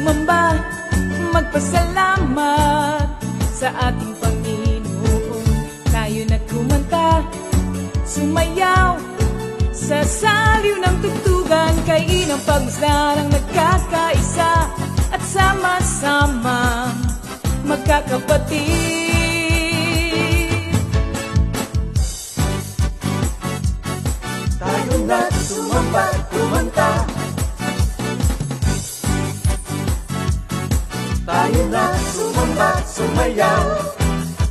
sumamba, magpasalamat sa ating Panginoon. Tayo na kumanta, sumayaw sa saliw ng tugtugan, kay inang pagmasdarang nagkakaisa at sama-sama magkakapatid. Tayo na sumamba, kumanta, tayo na sumamba, sumayaw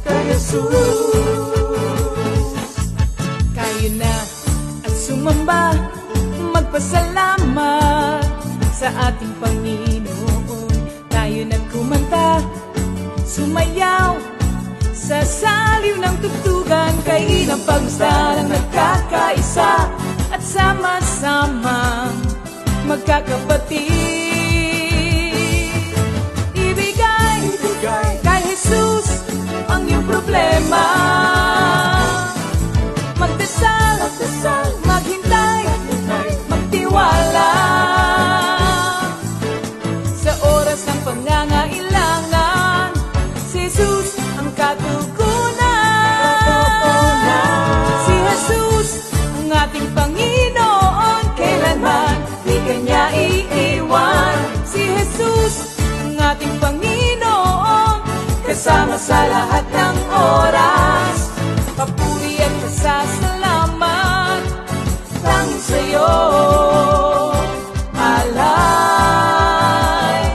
kay Jesus. Kayo na at sumamba, magpasalamat sa ating Panginoon. Tayo na kumanta, sumayaw sa saliw ng tugtugan, kay inang pagmasdarang nagkakaisa at sama-sama magkakapatid. Kay Jesus ang iyong problema. Magdasal, maghintay, magtiwala. Sa oras ng pangangailangan, si Jesus ang katugunan. Si Jesus ang ating Panginoon, kailanman di Kanya iiwan. Si Jesus ang ating Panginoon, kasama sa lahat ng oras. Papuri at pasasalamat tanging sa'yo, alay.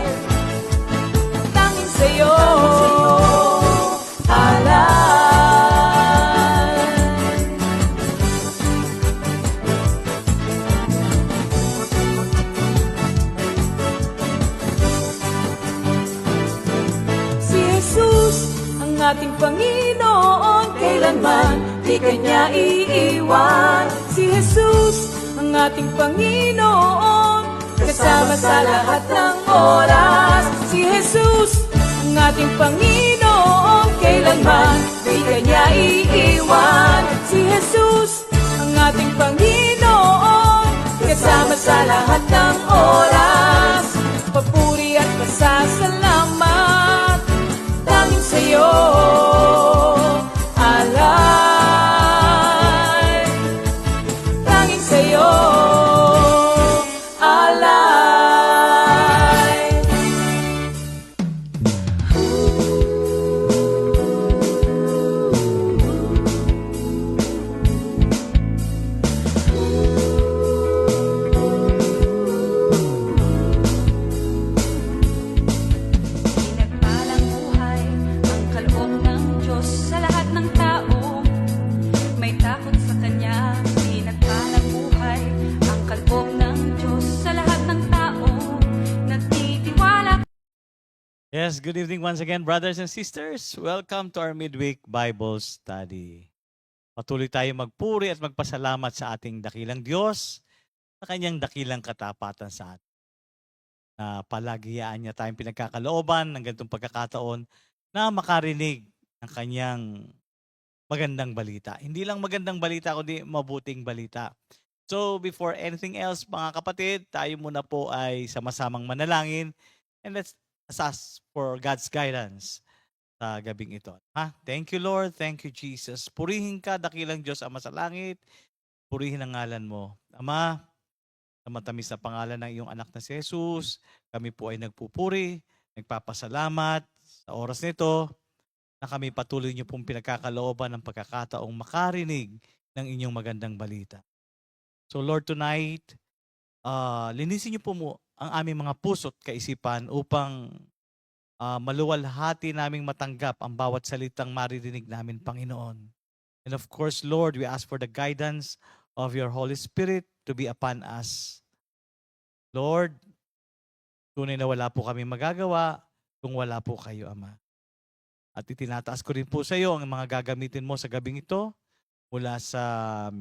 Tanging sa'yo, alay. Si Jesus ang ating Panginoon, kailanman di Kanya iiwan. Si Jesus ang ating Panginoon, kasama sa lahat ng oras. Si Jesus ang ating Panginoon, kailanman di Kanya iiwan. Si Jesus ang ating Panginoon, kasama sa lahat ng oras. Papuri at pasasalamat tanging sa'yo, alay. Tanging sa'yo, alay. Pinagpalang buhay ang kaloob ng Diyos sa lahat ng tao. May takot sa Kanya. Pinagpalang buhay ang kaloob ng Diyos sa lahat ng tao. Nagtitiwala. Yes, good evening once again, brothers and sisters. Welcome to our midweek Bible study. Patuloy tayo magpuri at magpasalamat sa ating dakilang Diyos, sa kanyang dakilang katapatan sa atin. Na palagian niya tayong pinagkakalooban ng ganitong pagkakataon na makarinig ng kanyang magandang balita. Hindi lang magandang balita, kundi mabuting balita. So before anything else, mga kapatid, tayo muna po ay sama-samang manalangin and let's ask for God's guidance sa gabing ito. Thank you, Lord. Thank you, Jesus. Purihin ka, dakilang Diyos, Ama sa langit. Purihin ang ngalan mo. Ama, sa matamis na pangalan ng iyong anak na si Jesus, kami po ay nagpupuri, nagpapasalamat sa oras nito na kami patuloy niyo pong pinagkakalooban ng pagkakataong makarinig ng inyong magandang balita. So Lord, tonight, linisin niyo po mo ang aming mga puso't kaisipan upang maluwalhati naming matanggap ang bawat salitang maririnig namin, Panginoon. And of course, Lord, we ask for the guidance of your Holy Spirit to be upon us. Lord, tunay na wala po kami magagawa kung wala po kayo, Ama. At itinataas ko rin po sa iyo ang mga gagamitin mo sa gabing ito mula sa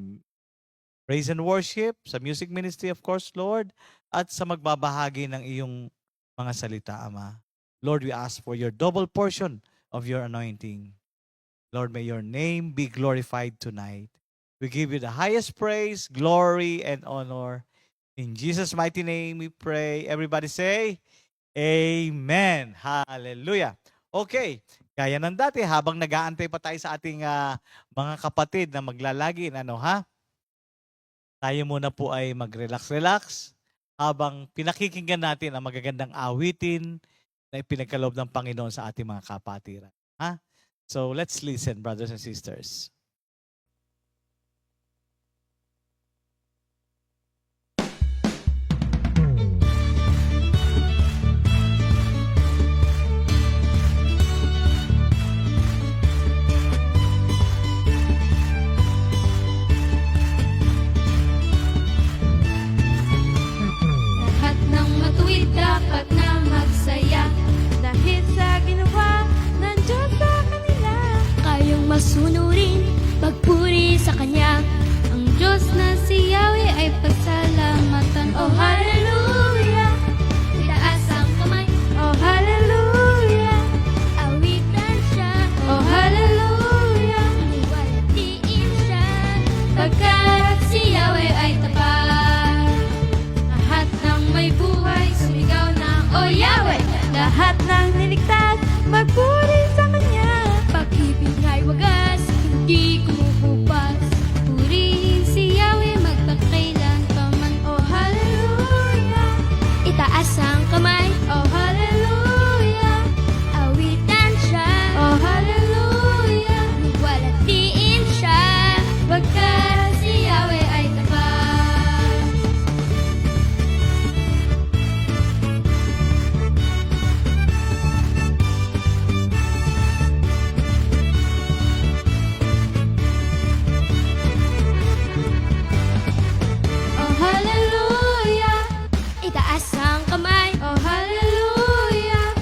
praise and worship, sa music ministry, of course, Lord, at sa magbabahagi ng iyong mga salita, Ama. Lord, we ask for your double portion of your anointing. Lord, may your name be glorified tonight. We give you the highest praise, glory, and honor. In Jesus' mighty name we pray. Everybody say, Amen. Hallelujah. Okay, gaya ng dati, habang nag-aantay pa tayo sa ating mga kapatid na maglalagin, ano ha? Tayo muna po ay mag-relax-relax habang pinakikinggan natin ang magagandang awitin na ipinagkaloob ng Panginoon sa ating mga kapatiran. Ha? So let's listen, brothers and sisters. Lahat ng matuwid dapat na magsaya dahil sa ginawa ng Diyos sa kanila. Kayong masunurin, magpuri sa Kanya. Ang Diyos na si Yahweh ay pasalamatan. Oh hallelujah, itaas ang kamay. Oh hallelujah, awitan siya. Oh hallelujah, iwalhatiin siya. Pagkat si Yahweh ay tapat. Lahat ng may buhay, sumigaw ng O Yahweh! Lahat ng niligtas, magpuri sa Kanya. Pag-ibig ay wagas, hindi kumukupas. Purihin si Yahweh, magpakailan pa man. O hallelujah, itaas ang kamay. O hallelujah, awitan siya. O hallelujah, luwalhatiin siya. Pagkat si Yahweh ay tapat. Oh hallelujah, itaas ang kamay. Oh hallelujah,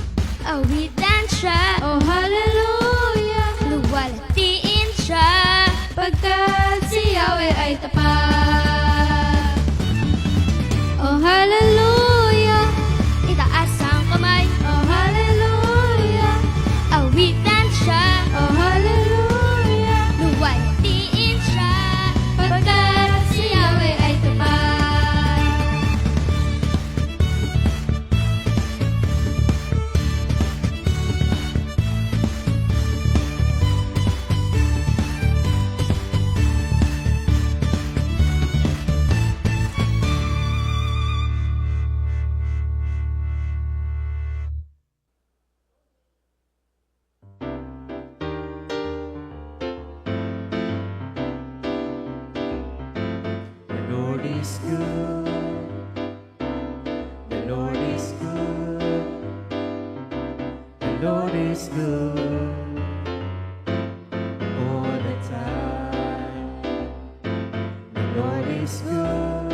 awitan siya. Oh hallelujah, luwalhatiin siya. Pagkat si Yahweh ay tapat. Oh hallelujah, itaas ang kamay. Oh hallelujah, awitan siya. Oh hallelujah, luwalhatiin siya. Pagkat si Yahweh ay tapat. The Lord is good. The Lord is good. The Lord is good. All the time. The Lord is good.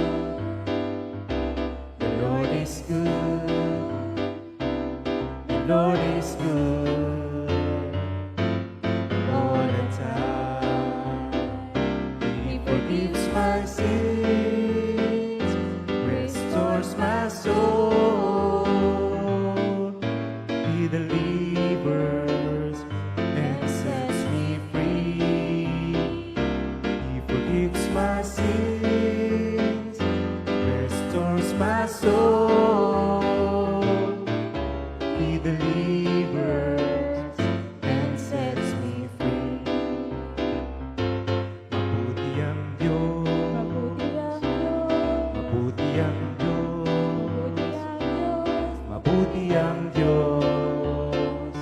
The Lord is good. The Lord is good. All the time. He forgives my sins, restores my soul. He delivers and sets me free. He forgives my sins, restores my soul. He delivers and sets me free. Mabuti ang Diyos, mabuti ang Diyos, mabuti ang Diyos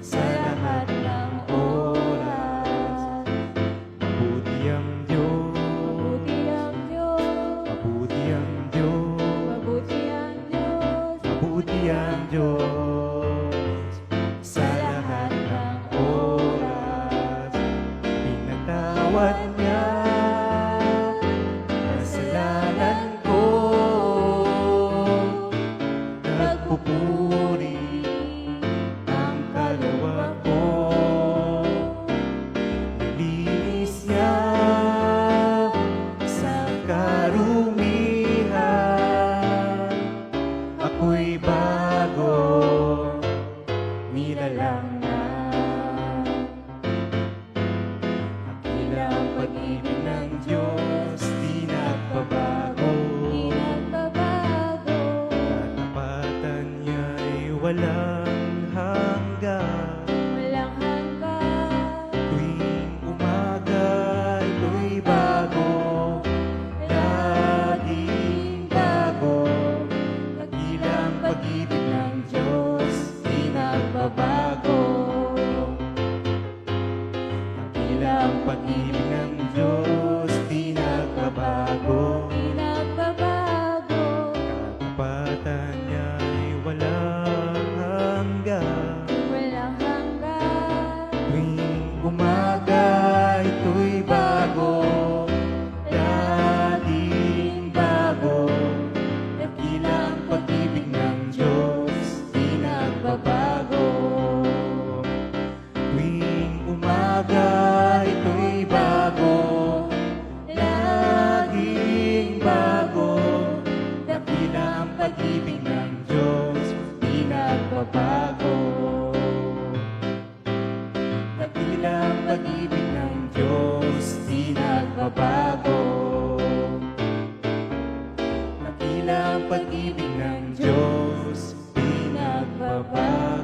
sa lahat ng oras. Mabuti ang Diyos, mabuti ang Diyos, mabuti ang Diyos sa lahat ng oras. Pinatawad niya kasalanan ko. Nagpupuri ang kaluluwa ko. Nilinis niya sa karumihan. Ako'y bago, nilalang na. Akila ang pag-ibig ng Diyos, di nagbabago. Katapatan niya'y walang hanggan. Tuwing umaga, ito'y bago, laging bago. Dakilang pag-ibig ng Diyos, di nagbabago. Tuwing umaga, ito'y bago, laging bago. Dakilang pag-ibig ng Diyos, di nagbabago. Dakilang pag-ibig ng Diyos, di nagbabago. Dakilang pag-ibig ng Diyos, di nagbabago.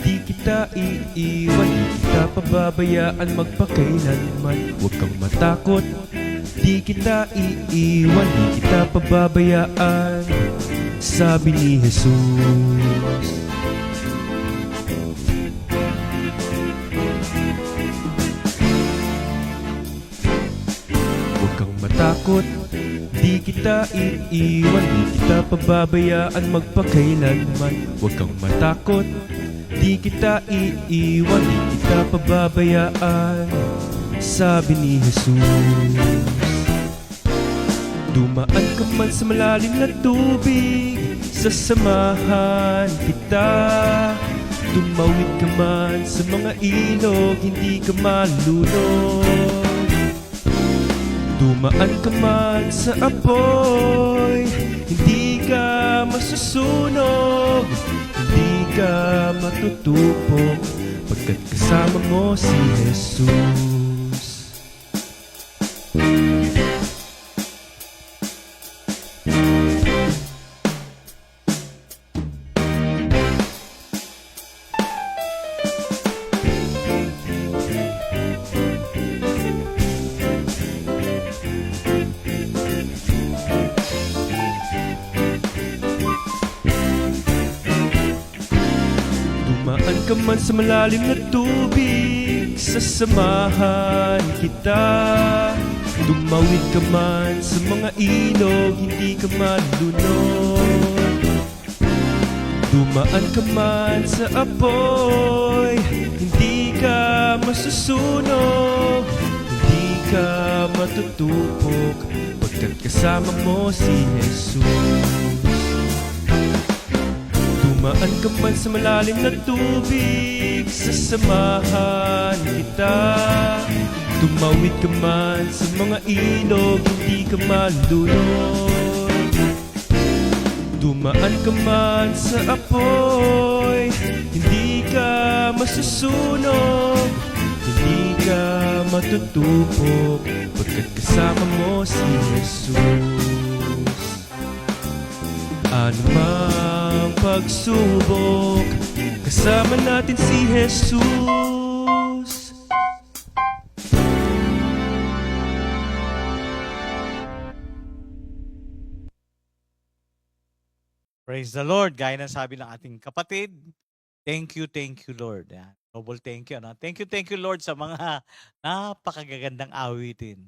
Di kita iiwan, di kita pababayaan magpakailanman. Huwag kang matakot, di kita iiwan, di kita pababayaan, sabi ni Jesus. Huwag kang matakot, di kita iiwan, di kita pababayaan magpakailanman. Huwag kang matakot, di kita iiwan, di kita pababayaan, sabi ni Jesus. Dumaan ka man sa malalim na tubig, sasamahan kita. Tumawid ka man sa mga ilog, hindi ka malulunod. Dumaan ka man sa apoy, hindi ka masusunog, hindi ka matutupok, pagkat kasama mo si Jesus. Dumaan ka man sa malalim na tubig, sasamahan kita. Tumawid ka man sa mga ilog, hindi ka malunod. Dumaan ka man sa apoy, hindi ka masusunog, hindi ka matutupok, pagkat kasama mo si Jesus. Dumaan ka man sa malalim na tubig, sasamahan kita. Tumawid ka man sa mga ilog, hindi ka malulunod. Dumaan ka man sa apoy, hindi ka masusunog, hindi ka matutupok, pagkat kasama mo si Jesus. Ano mang pagsubok, kasama natin si Jesus. Praise the Lord. Gaya ng sabi ng ating kapatid, thank you, Lord. Yan. Double thank you. No? Thank you, Lord, sa mga napakagagandang awitin.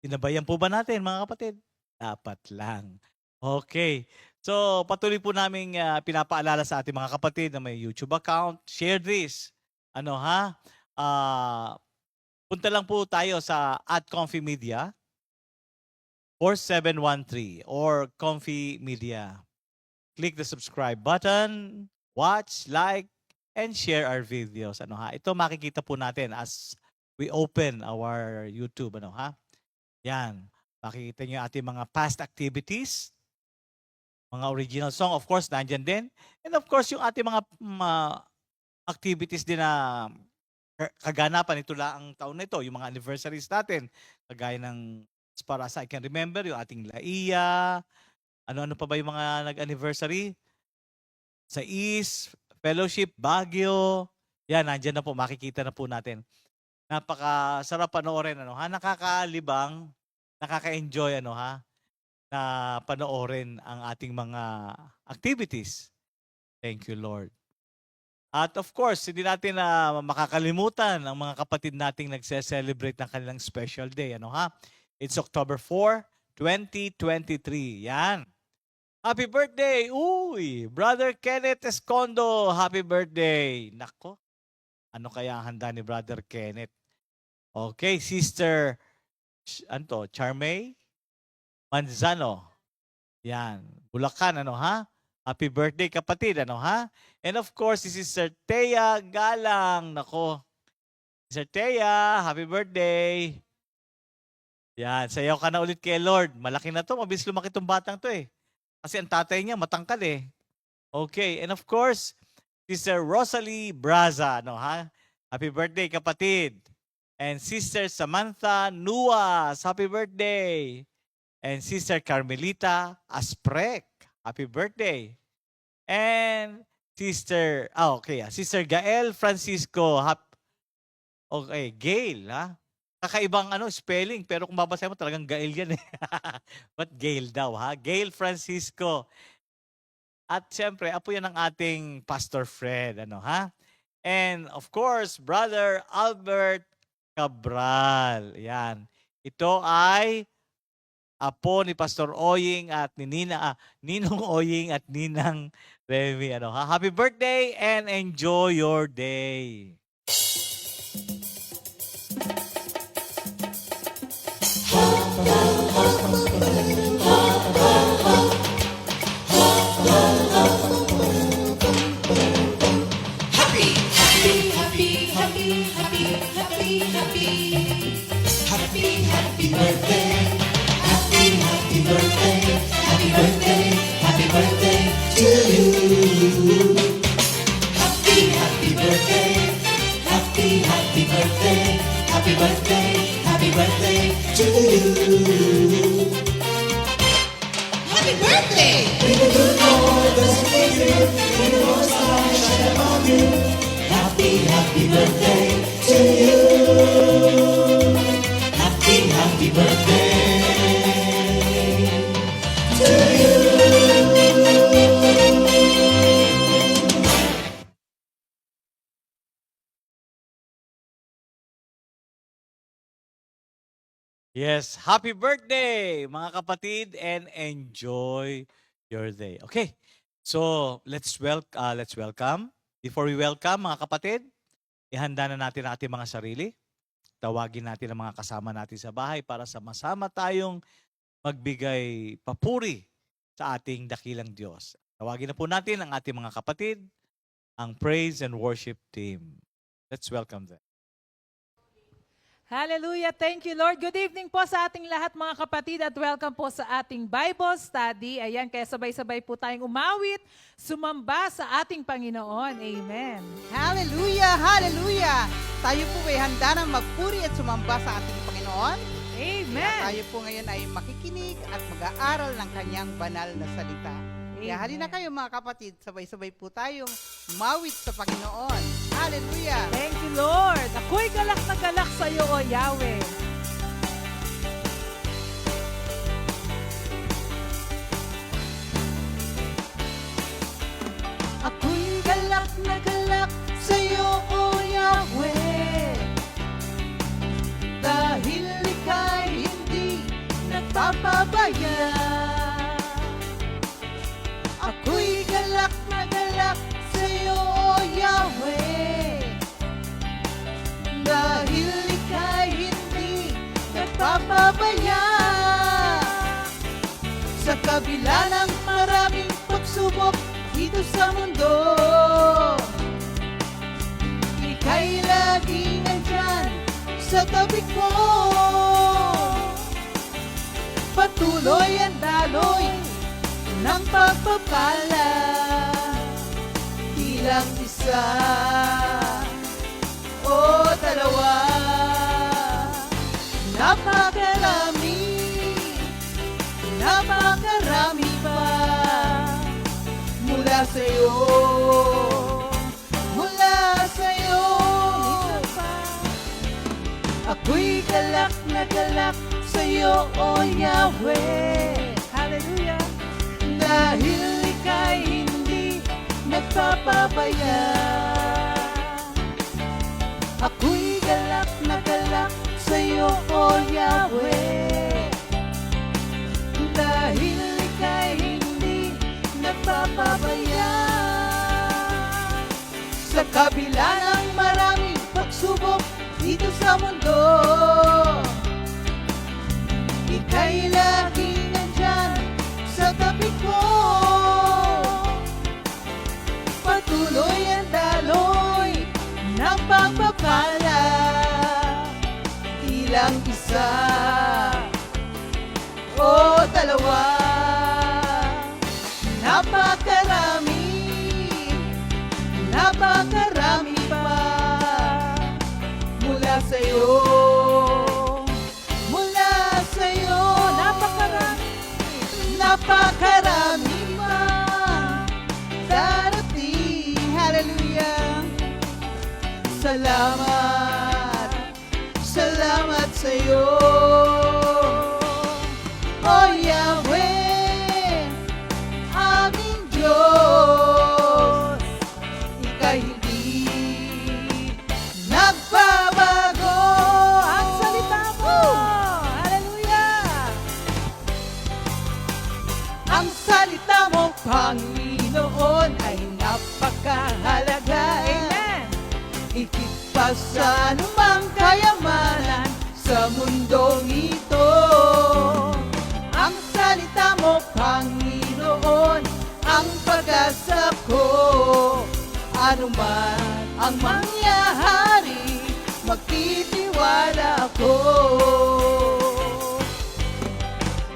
Sinabayan po ba natin, mga kapatid? Dapat lang. Okay. So, patuloy po namin pinapaalala sa ating mga kapatid na may YouTube account. Share this. Ano ha? Punta lang po tayo sa @ComfyMedia 4713 or Comfy Media. Click the subscribe button, watch, like, and share our videos. Ano ha? Ito makikita po natin as we open our YouTube. Ano ha? Yan. Makikita niyo ating mga past activities, mga original song, of course, nandyan din. And of course, yung ating mga activities din na kaganapan, ito lang ang taon na ito, yung mga anniversaries natin, kagaya ng, as far as I can remember, yung ating Laia, ano-ano pa ba yung mga nag-anniversary? Sa East, Fellowship, Baguio, yan, nandyan na po, makikita na po natin. Napakasarap panoorin, ano ha? Nakakalibang, nakaka-enjoy, ano ha? Na panoorin ang ating mga activities. Thank you, Lord. At of course, hindi natin makakalimutan ang mga kapatid nating nagse-celebrate ng kanilang special day. Ano ha? It's October 4, 2023. Yan. Happy birthday! Uy! Brother Kenneth Escondo, happy birthday! Nako, ano kaya ang handa ni Brother Kenneth? Okay, Sister Charmay Manzano. Yan. Bulacan, ano ha? Happy birthday, kapatid, ano ha? And of course, si Sister Thea Galang. Nako. Sister Thea, happy birthday. Yan, sayaw ka na ulit kay Lord. Malaki na to, mabilis lumaki tong batang to eh. Kasi ang tatay niya matangkad eh. Okay, and of course, Sister Rosalie Braza, no ha? Happy birthday, kapatid. And Sister Samantha Nuas, happy birthday. And Sister Carmelita Asprek, happy birthday. And Sister Gael Francisco, okay, Gail, ha? Kakaibang spelling, pero kung babasahin mo talagang Gail yan eh. But Gail daw, ha? Gail Francisco. At siyempre, apo yan ng ating Pastor Fred, ano ha? And of course, Brother Albert Cabral. Yan. Ito ay apo ni Pastor Oying at ni Ninong Oying at Ninang Remy. Ano ha? Happy birthday and enjoy your day. Yes, happy birthday mga kapatid and enjoy your day. Okay, so let's welcome. Before we welcome mga kapatid, ihanda na natin ang ating mga sarili. Tawagin natin ang mga kasama natin sa bahay para sama-sama tayong magbigay papuri sa ating dakilang Diyos. Tawagin na po natin ang ating mga kapatid, ang praise and worship team. Let's welcome them. Hallelujah. Thank you, Lord. Good evening po sa ating lahat mga kapatid at welcome po sa ating Bible study. Ayan, kaya sabay-sabay po tayong umawit, sumamba sa ating Panginoon. Amen. Hallelujah! Hallelujah! Tayo po ay handa na magpuri at sumamba sa ating Panginoon. Amen. Kaya tayo po ngayon ay makikinig at mag-aaral ng kanyang banal na salita. Kaya halina kayo mga kapatid, sabay-sabay po tayong umawit sa Panginoon. Hallelujah! Thank you, Lord. Ako'y galak na galak sa iyo, O Yahweh. nagpapabaya. Ako'y galak na galak sa'yo, O Yahweh, dahil ika'y hindi nagpapabaya. Sa kabila ng maraming pagsubok dito sa mundo, ika'y laging nandyan sa tabi ko. Patuloy ang daloy ng pagpapala, di lang isa o dalawa, napakarami, napakarami pa mula sa'yo, mula sa'yo. Ako'y galak na galak sa'yo, O Yahweh, Hallelujah. dahil ika'y hindi nagpapabaya. Ako'y galak na galak sa'yo, O Yahweh, dahil ika'y hindi nagpapabaya. Sa kabila ng maraming pagsubok dito sa mundo, ika'y laging nandyan sa tabi ko. Patuloy ang daloy ng pagpapala, di lang isa o dalawa, napakarami, napakarami pa mula sa'yo, mula sa'yo. Napakarami, napakarami pa darating. Hallelujah. Salamat, salamat sa'yo, O Yahweh, aming Diyos. Ika'y hindi nagbabago. Ang salita mo. Hallelujah. Ang salita mo, Panginoon, ay napakahalaga. Amen. Higit pa sa anumang kayamanan sa mundong ito. Ang salita mo, Panginoon, ang pag-asa ko. Ano man ang mangyari, magtitiwala ako.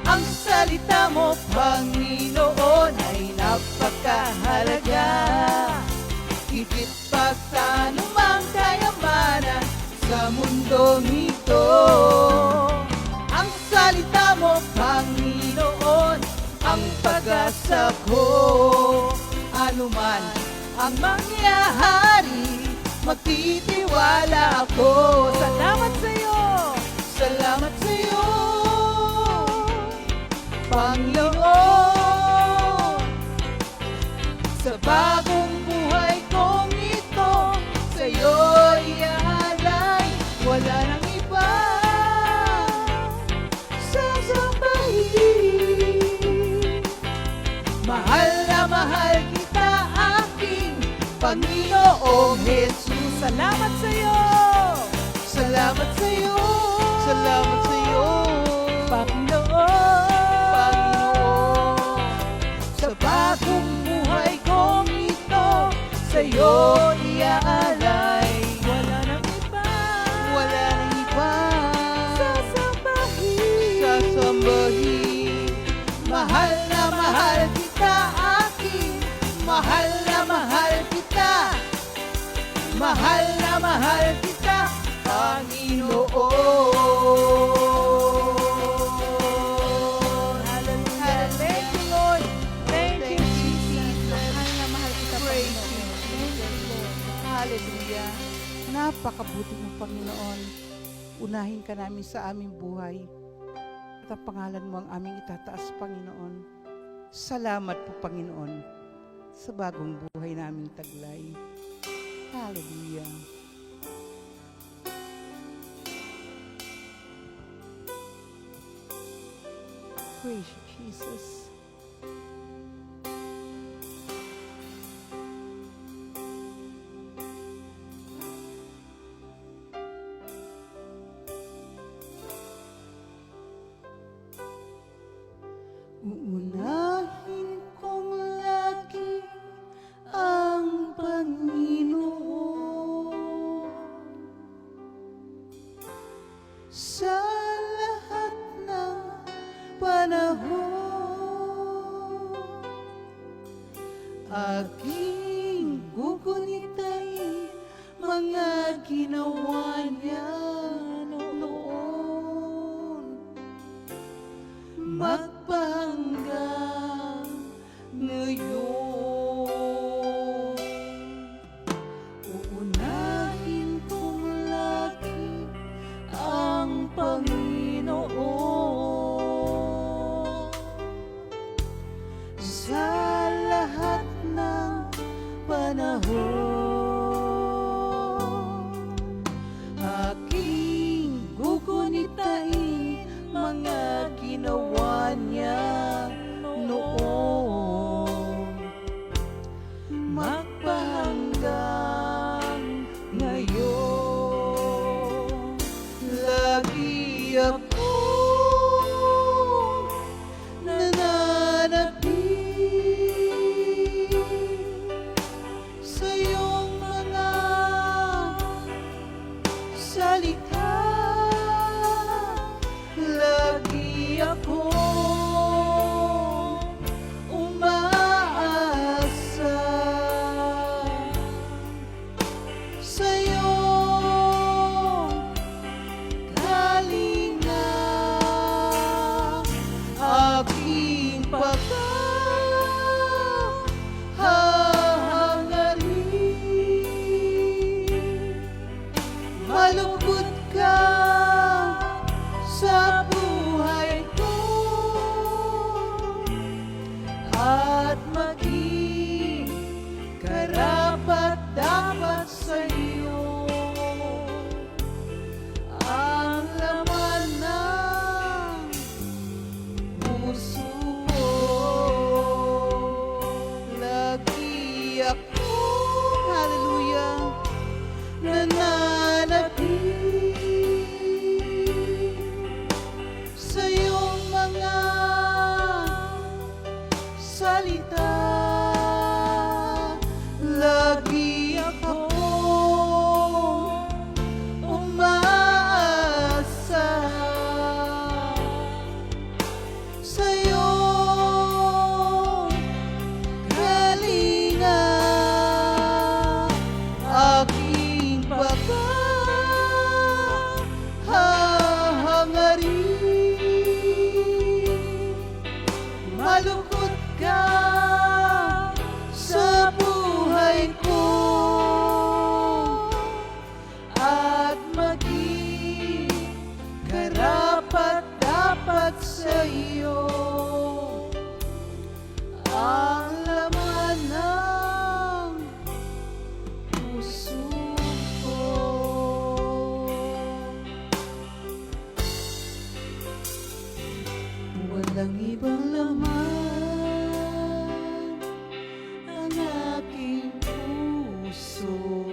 Ang salita mo, Panginoon, ay napakahalaga. Higit pa sa anumang kayamanan sa mundong ito. Ang salita mo, Panginoon, ang pag-asa ko. Ano man ang mangyari, magtitiwala ako. Salamat sa iyo. Salamat sa iyo, Panginoon, sa bagong buhay kong ito. Sa iyo'y iaalay, wala nang iba sasambahin. Mahal na mahal kita, aking Panginoong Jesus. Salamat sa iyo. Salamat sa iyo, salamat sa iyo, Panginoon. Panginoon, sa bagong buhay kong ito. Sa iyo iaalay, Wala nang iba. wala nang iba Sasambahin. sasambahin. Mahal na mahal kita, aking mahal na mahal kita, mahal na mahal kita, Panginoon. Hallelujah. Thank you, Lord. Thank you, Jesus. Mahal na mahal kita, Praise Panginoon. you, Thank you, Lord. Hallelujah. Napakabuti ng Panginoon. Unahin ka namin sa aming buhay. At ang pangalan mo ang aming itataas, Panginoon. Salamat po, Panginoon, sa bagong buhay naming taglay. Hallelujah. Praise you, Jesus. Uunahin kong lagi ang Panginoon sa lahat ng panahon. Aking gugunitain mga ginawa niya noon. Magpahanggang ngayon. Uunahin kong lagi ang Panginoon sa lahat ng panahon. Aking gugunitain mga ginawa niya noon. Magpahanggang ngayon. Lagi akong nananatili sa iyong mga salita. Lagi akong umaasa sa iyong kalinga. Aking pagkahangarin, malungkot ka sa buhay ko at maging karapat-dapat sa iyo ang laman ng puso ko. Lagi ako, hallelujah, nananatili sa iyong mga salita. Lagi akong umaasa sa iyong kalinga. Aking pagkahangarin, malungkot ka sa buhay ko at maging karapat-dapat sa iyo ang laman ng puso ko. Walang ibang laman ang aking puso,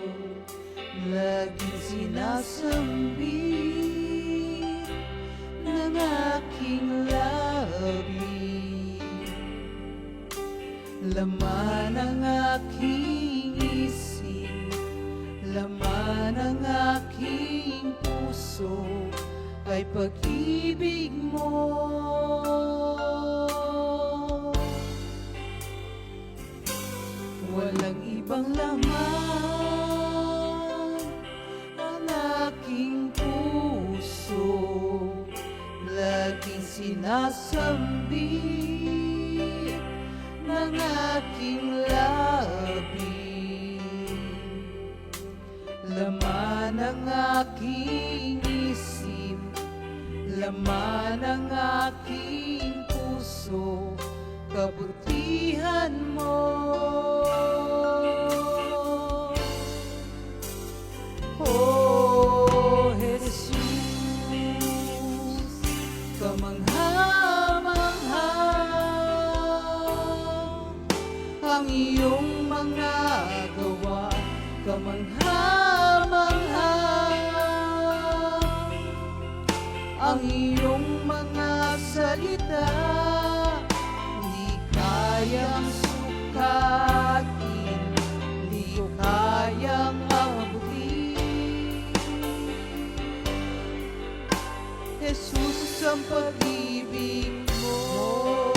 laging sinasambit ng aking labi. Laman ng aking isip, laman ng aking puso ay pag-ibig mo. Walang ibang laman ang aking puso, laging sinasambit ng aking labi. Laman ng aking isip, laman ng aking puso, kabutihan mo. Oh, Jesus, kamangha-mangha ang iyong mga salita, di kayang sukatin, di kayang abutin. Jesus, ang pag-ibig mo,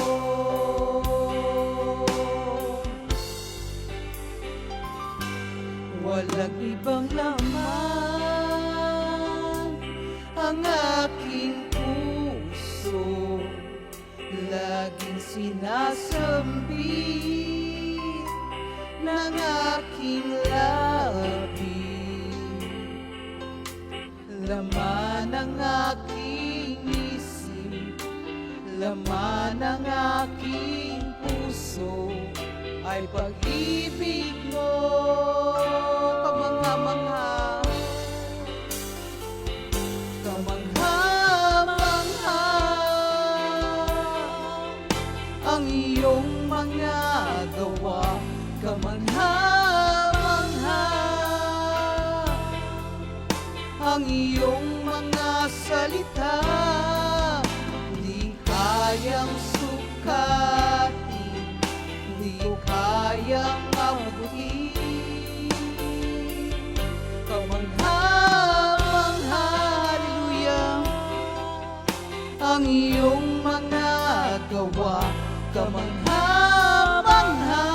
walang ibang laman ang aking puso, laging sinasambit ng aking labi, laman ng aking isip, laman ng aking puso, ay pag-ibig mo, kamangha-mangha, kamangha-mangha, ang iyong mga gawa, kamangha-mangha, ang iyong mga salita, di kayang sukatin, di kayang abutin. Kamangha-mangha, hallelujah, ang iyong mga gawa, kamangha-mangha,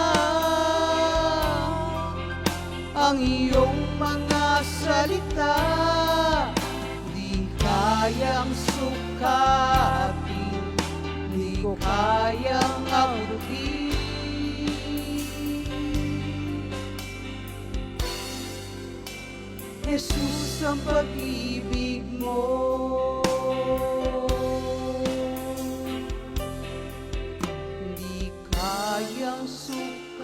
ang iyong mga salita, di kayang sukatin, di ko kayang abutin. Jesus, ang pag-ibig mo, di kayang sukatin,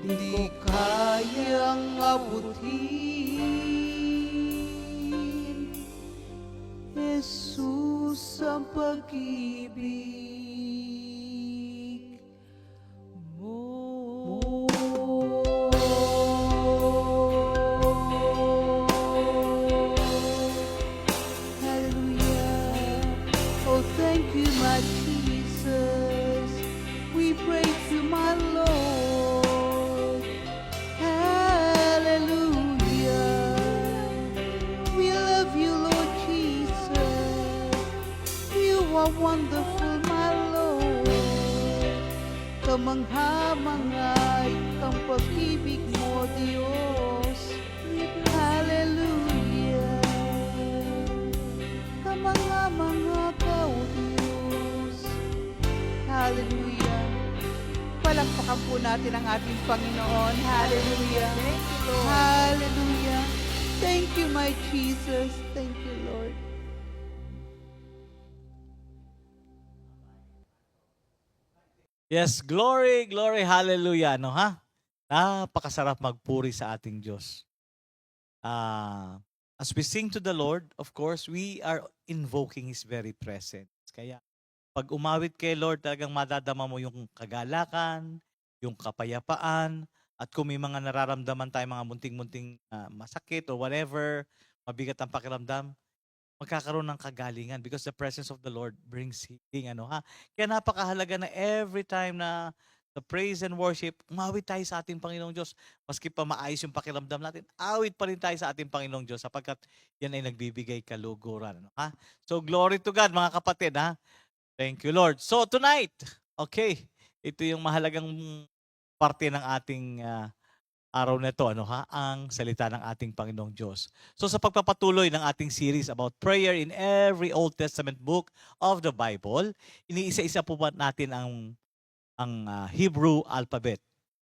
di kayang abutin. Jesus, ang pag-ibig mo. Hallelujah. Oh, thank you, my Jesus. We praise you, my Lord. Hallelujah. We love you, Lord Jesus. You are wonderful, my Lord. Kamangha-manghay ang pag-ibig mo, Diyos. Hallelujah. Kamangha-mangha ka, O Diyos. Hallelujah. Palakpakan po natin ang ating Panginoon. Hallelujah. Hallelujah. Thank you, my Jesus. Thank you, Lord. Yes, glory, glory, hallelujah. Ano ha? Napakasarap magpuri sa ating Diyos. As we sing to the Lord, of course, we are invoking His very presence. Kaya pag umawit kay Lord, talagang madadama mo yung kagalakan, yung kapayapaan, at kung may mga nararamdaman tayo, mga munting-munting masakit or whatever, mabigat ang pakiramdam, magkakaroon ng kagalingan because the presence of the Lord brings healing. Ano ha? Kaya napakahalaga na every time na the praise and worship, umawit tayo sa ating Panginoong Diyos. Maski pa maayos yung pakiramdam natin, awit pa rin tayo sa ating Panginoong Diyos sapagkat yan ay nagbibigay kaluguran. Ano ha? So glory to God mga kapatid ha. Thank you Lord. So tonight, okay, ito yung mahalagang parte ng ating araw na ito, ano ha, ang salita ng ating Panginoong Diyos. So sa pagpapatuloy ng ating series about prayer in every Old Testament book of the Bible, iniisa-isa po natin ang Hebrew alphabet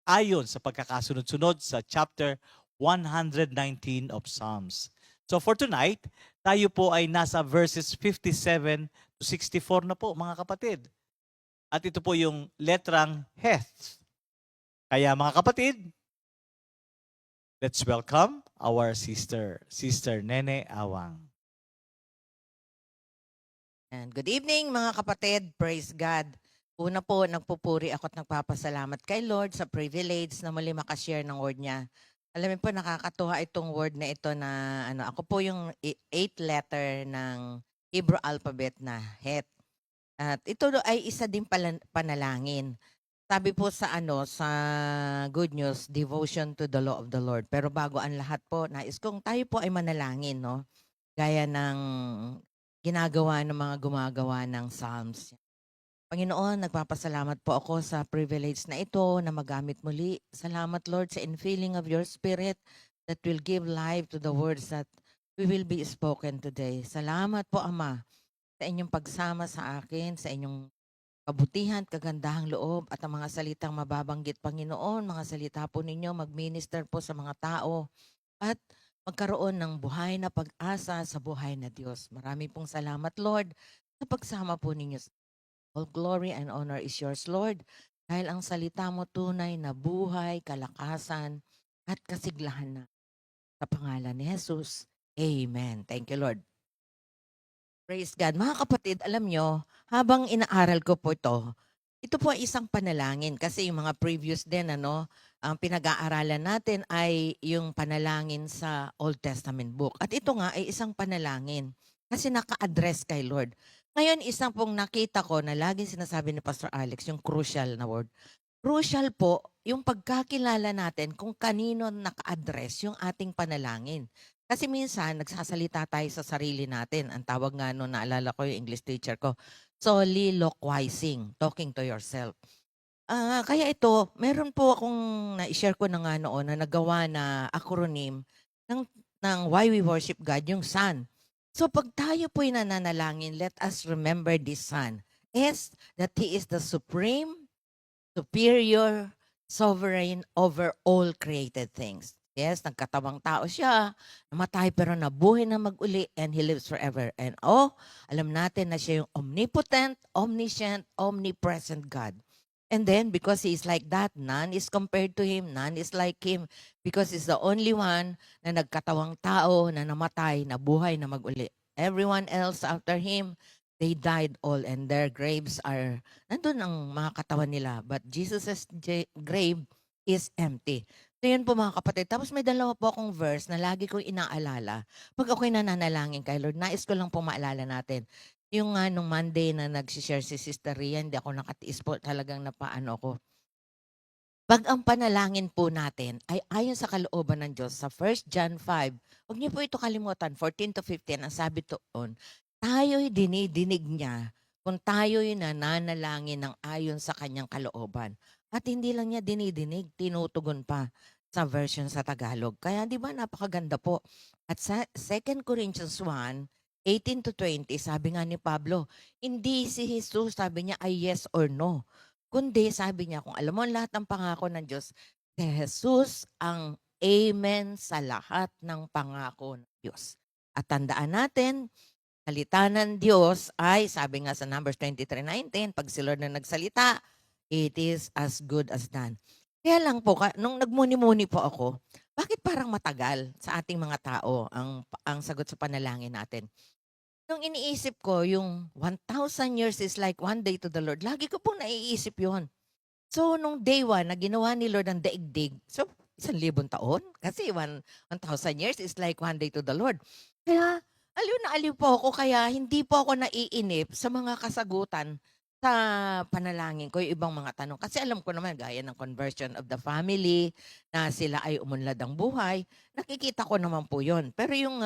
ayon sa pagkakasunod-sunod sa chapter 119 of Psalms. So for tonight, tayo po ay nasa verses 57 to 64 na po mga kapatid. At ito po yung letrang Heth. Kaya mga kapatid, let's welcome our Sister Nene Awang. And good evening mga kapatid, praise God. Una po, nagpupuri ako at nagpapasalamat kay Lord sa privilege na muli makashare ng word niya. Alam mo po, nakakatuwa itong word na ito na ako po yung eighth letter ng Hebrew alphabet na Het. At ito ay isa din panalangin. Sabi po sa Good News, devotion to the law of the Lord. Pero bago ang lahat po, nais kong tayo po ay manalangin, no? Gaya ng ginagawa ng mga gumagawa ng Psalms. Panginoon, nagpapasalamat po ako sa privilege na ito na magamit muli. Salamat, Lord, sa infilling of your Spirit that will give life to the words that we will be spoken today. Salamat po, Ama, sa inyong pagsama sa akin, sa inyong kabutihan, kagandahang loob, at ang mga salitang mababanggit, Panginoon, mga salita po ninyo, mag-minister po sa mga tao, at magkaroon ng buhay na pag-asa sa buhay na Diyos. Marami pong salamat, Lord, sa pagsama po ninyo. All glory and honor is yours, Lord, dahil ang salita mo tunay na buhay, kalakasan, at kasiglahan na. Sa pangalan ni Jesus, Amen. Thank you, Lord. Praise God. Mga kapatid, alam nyo, habang inaaral ko po ito po ay isang panalangin kasi yung mga previous din, ang pinag-aaralan natin ay yung panalangin sa Old Testament book. At ito nga ay isang panalangin kasi naka-address kay Lord. Ngayon, isang pong nakita ko na laging sinasabi ni Pastor Alex, yung crucial na word. Crucial po yung pagkakilala natin kung kanino naka-address yung ating panalangin. Kasi minsan, nagsasalita tayo sa sarili natin. Ang tawag nga noon, naalala ko yung English teacher ko, soliloquizing, talking to yourself. Kaya ito, meron po akong na-share ko na nga noon na nagawa na acronym ng Why We Worship God, yung SUN. So pag tayo po'y nananalangin, let us remember this Son is that He is the supreme, superior, sovereign over all created things. Yes, nagkatawang tao siya, namatay pero nabuhay na mag-uli, and He lives forever. And alam natin na siya yung omnipotent, omniscient, omnipresent God. And then, because He is like that, none is compared to Him, none is like Him, because He's the only one na nagkatawang tao, na namatay, na buhay, na mag-uli. Everyone else after Him, they died all, and their graves are, nandun ang mga katawan nila. But Jesus' grave is empty. So yun po mga kapatid. Tapos may dalawa po akong verse na lagi kong inaalala. Pag ako'y nananalangin kay Lord, nais ko lang po maalala natin. Yung nung Monday na nag-share si Sister Ria, hindi ako nakatiis po, talagang napaano ako. Pag ang panalangin po natin ay ayon sa kalooban ng Diyos sa 1 John 5, huwag niyo po ito kalimutan, 14 to 15, ang sabi doon, tayo'y dinidinig niya kung tayo'y nananalangin ng ayon sa kanyang kalooban. At hindi lang niya dinidinig, tinutugon pa sa version sa Tagalog. Kaya di ba napakaganda po. At sa 2 Corinthians 1, 18 to 20, sabi nga ni Pablo, hindi si Jesus, sabi niya, ay yes or no. Kundi sabi niya, kung alam mo lahat ng pangako ng Diyos, si Jesus ang amen sa lahat ng pangako ng Diyos. At tandaan natin, salita ng Diyos ay, sabi nga sa Numbers 23:19, pag si Lord na nagsalita, it is as good as done. Kaya lang po, nung nagmuni-muni po ako, bakit parang matagal sa ating mga tao ang sagot sa panalangin natin? Nung iniisip ko, yung 1,000 years is like one day to the Lord, lagi ko pong naiisip yun. So, nung day 1 na ginawa ni Lord ang daigdig, so, 1,000 taon? Kasi 1,000 years is like one day to the Lord. Kaya, aliw na aliw po ako, kaya hindi po ako naiinip sa mga kasagutan sa panalangin ko, yung ibang mga tanong. Kasi alam ko naman, gaya ng conversion of the family, na sila ay umunlad ang buhay, nakikita ko naman po yun. Pero yung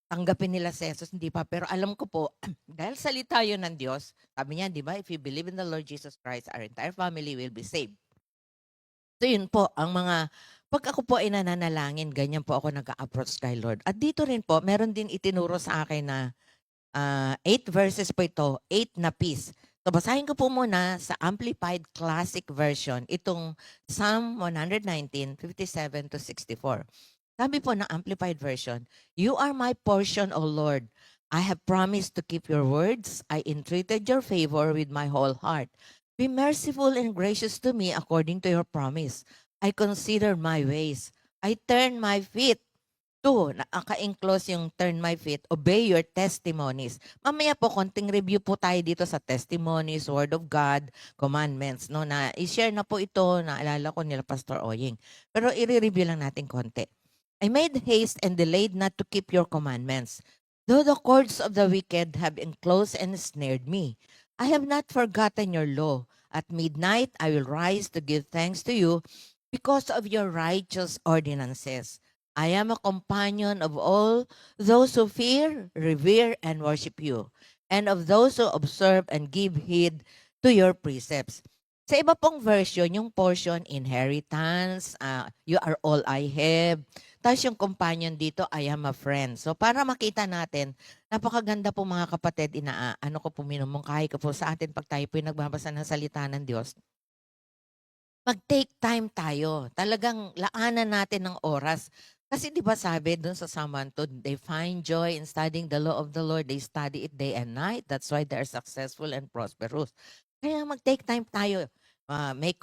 tanggapin nila si Jesus, hindi pa. Pero alam ko po, dahil salita yun ng Diyos, sabi niya, di ba, if you believe in the Lord Jesus Christ, our entire family will be saved. So yun po, pag ako po ay nananalangin, ganyan po ako nag-approach kay Lord. At dito rin po, meron din itinuro sa akin na 8 verses po ito, 8 na piece. So basahin ko po muna sa Amplified Classic Version, itong Psalm 119, 57 to 64. Sabi po ng Amplified Version, you are my portion, O Lord. I have promised to keep your words. I entreated your favor with my whole heart. Be merciful and gracious to me according to your promise. I consider my ways. I turn my feet Two, naka-enclose yung turn my feet, obey your testimonies. Mamaya po, konting review po tayo dito sa testimonies, word of God, commandments, no? Na i-share na po ito, naalala ko nila Pastor Oying. Pero i-review lang natin konti. I made haste and delayed not to keep your commandments. Though the cords of the wicked have enclosed and snared me, I have not forgotten your law. At midnight, I will rise to give thanks to you because of your righteous ordinances. I am a companion of all those who fear, revere, and worship you, and of those who observe and give heed to your precepts. Sa iba pong version, yung portion, inheritance, you are all I have. Tapos yung companion dito, I am a friend. So para makita natin, napakaganda po mga kapatid, ano ko po minumungkahi ko po sa atin pag tayo po yung nagbabasa ng salita ng Diyos. Mag-take time tayo. Talagang laanan natin ng oras. Kasi di ba sabi dun sa Psalm 1, they find joy in studying the law of the Lord. They study it day and night. That's why they are successful and prosperous. Kaya mag-take time tayo. May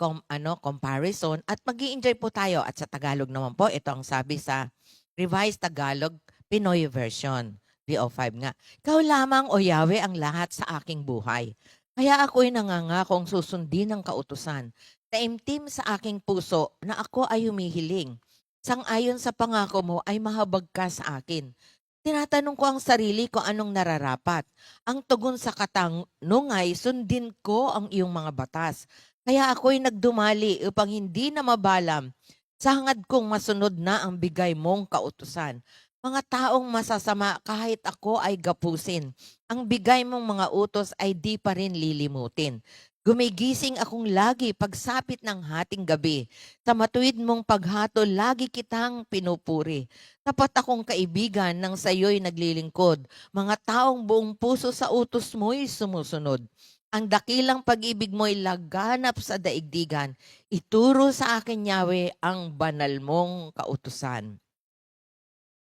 comparison at mag-i-enjoy po tayo. At sa Tagalog naman po, ito ang sabi sa Revised Tagalog Pinoy version. VO5 nga. Ikaw lamang, O Yahweh, ang lahat sa aking buhay. Kaya ako'y nangangakong susundin ng kautusan. Taimtim sa aking puso na ako ay humihiling. Sang-ayon sa pangako mo ay mahabag ka sa akin. Tinatanong ko ang sarili ko anong nararapat. Ang tugon sa katanungan, sundin ko ang iyong mga batas. Kaya ako'y nagdumali upang hindi na mabalam. Sa hangad kong masunod na ang bigay mong kautusan. Mga taong masasama kahit ako ay gapusin. Ang bigay mong mga utos ay di pa rin lilimutin. Gumigising akong lagi pagsapit ng hating gabi. Sa matuwid mong paghatol, lagi kitang pinupuri. Tapat akong kaibigan ng sayo'y naglilingkod. Mga taong buong puso sa utos mo'y sumusunod. Ang dakilang pag-ibig mo'y laganap sa daigdigan. Ituro sa akin, Yahweh, ang banal mong kautusan.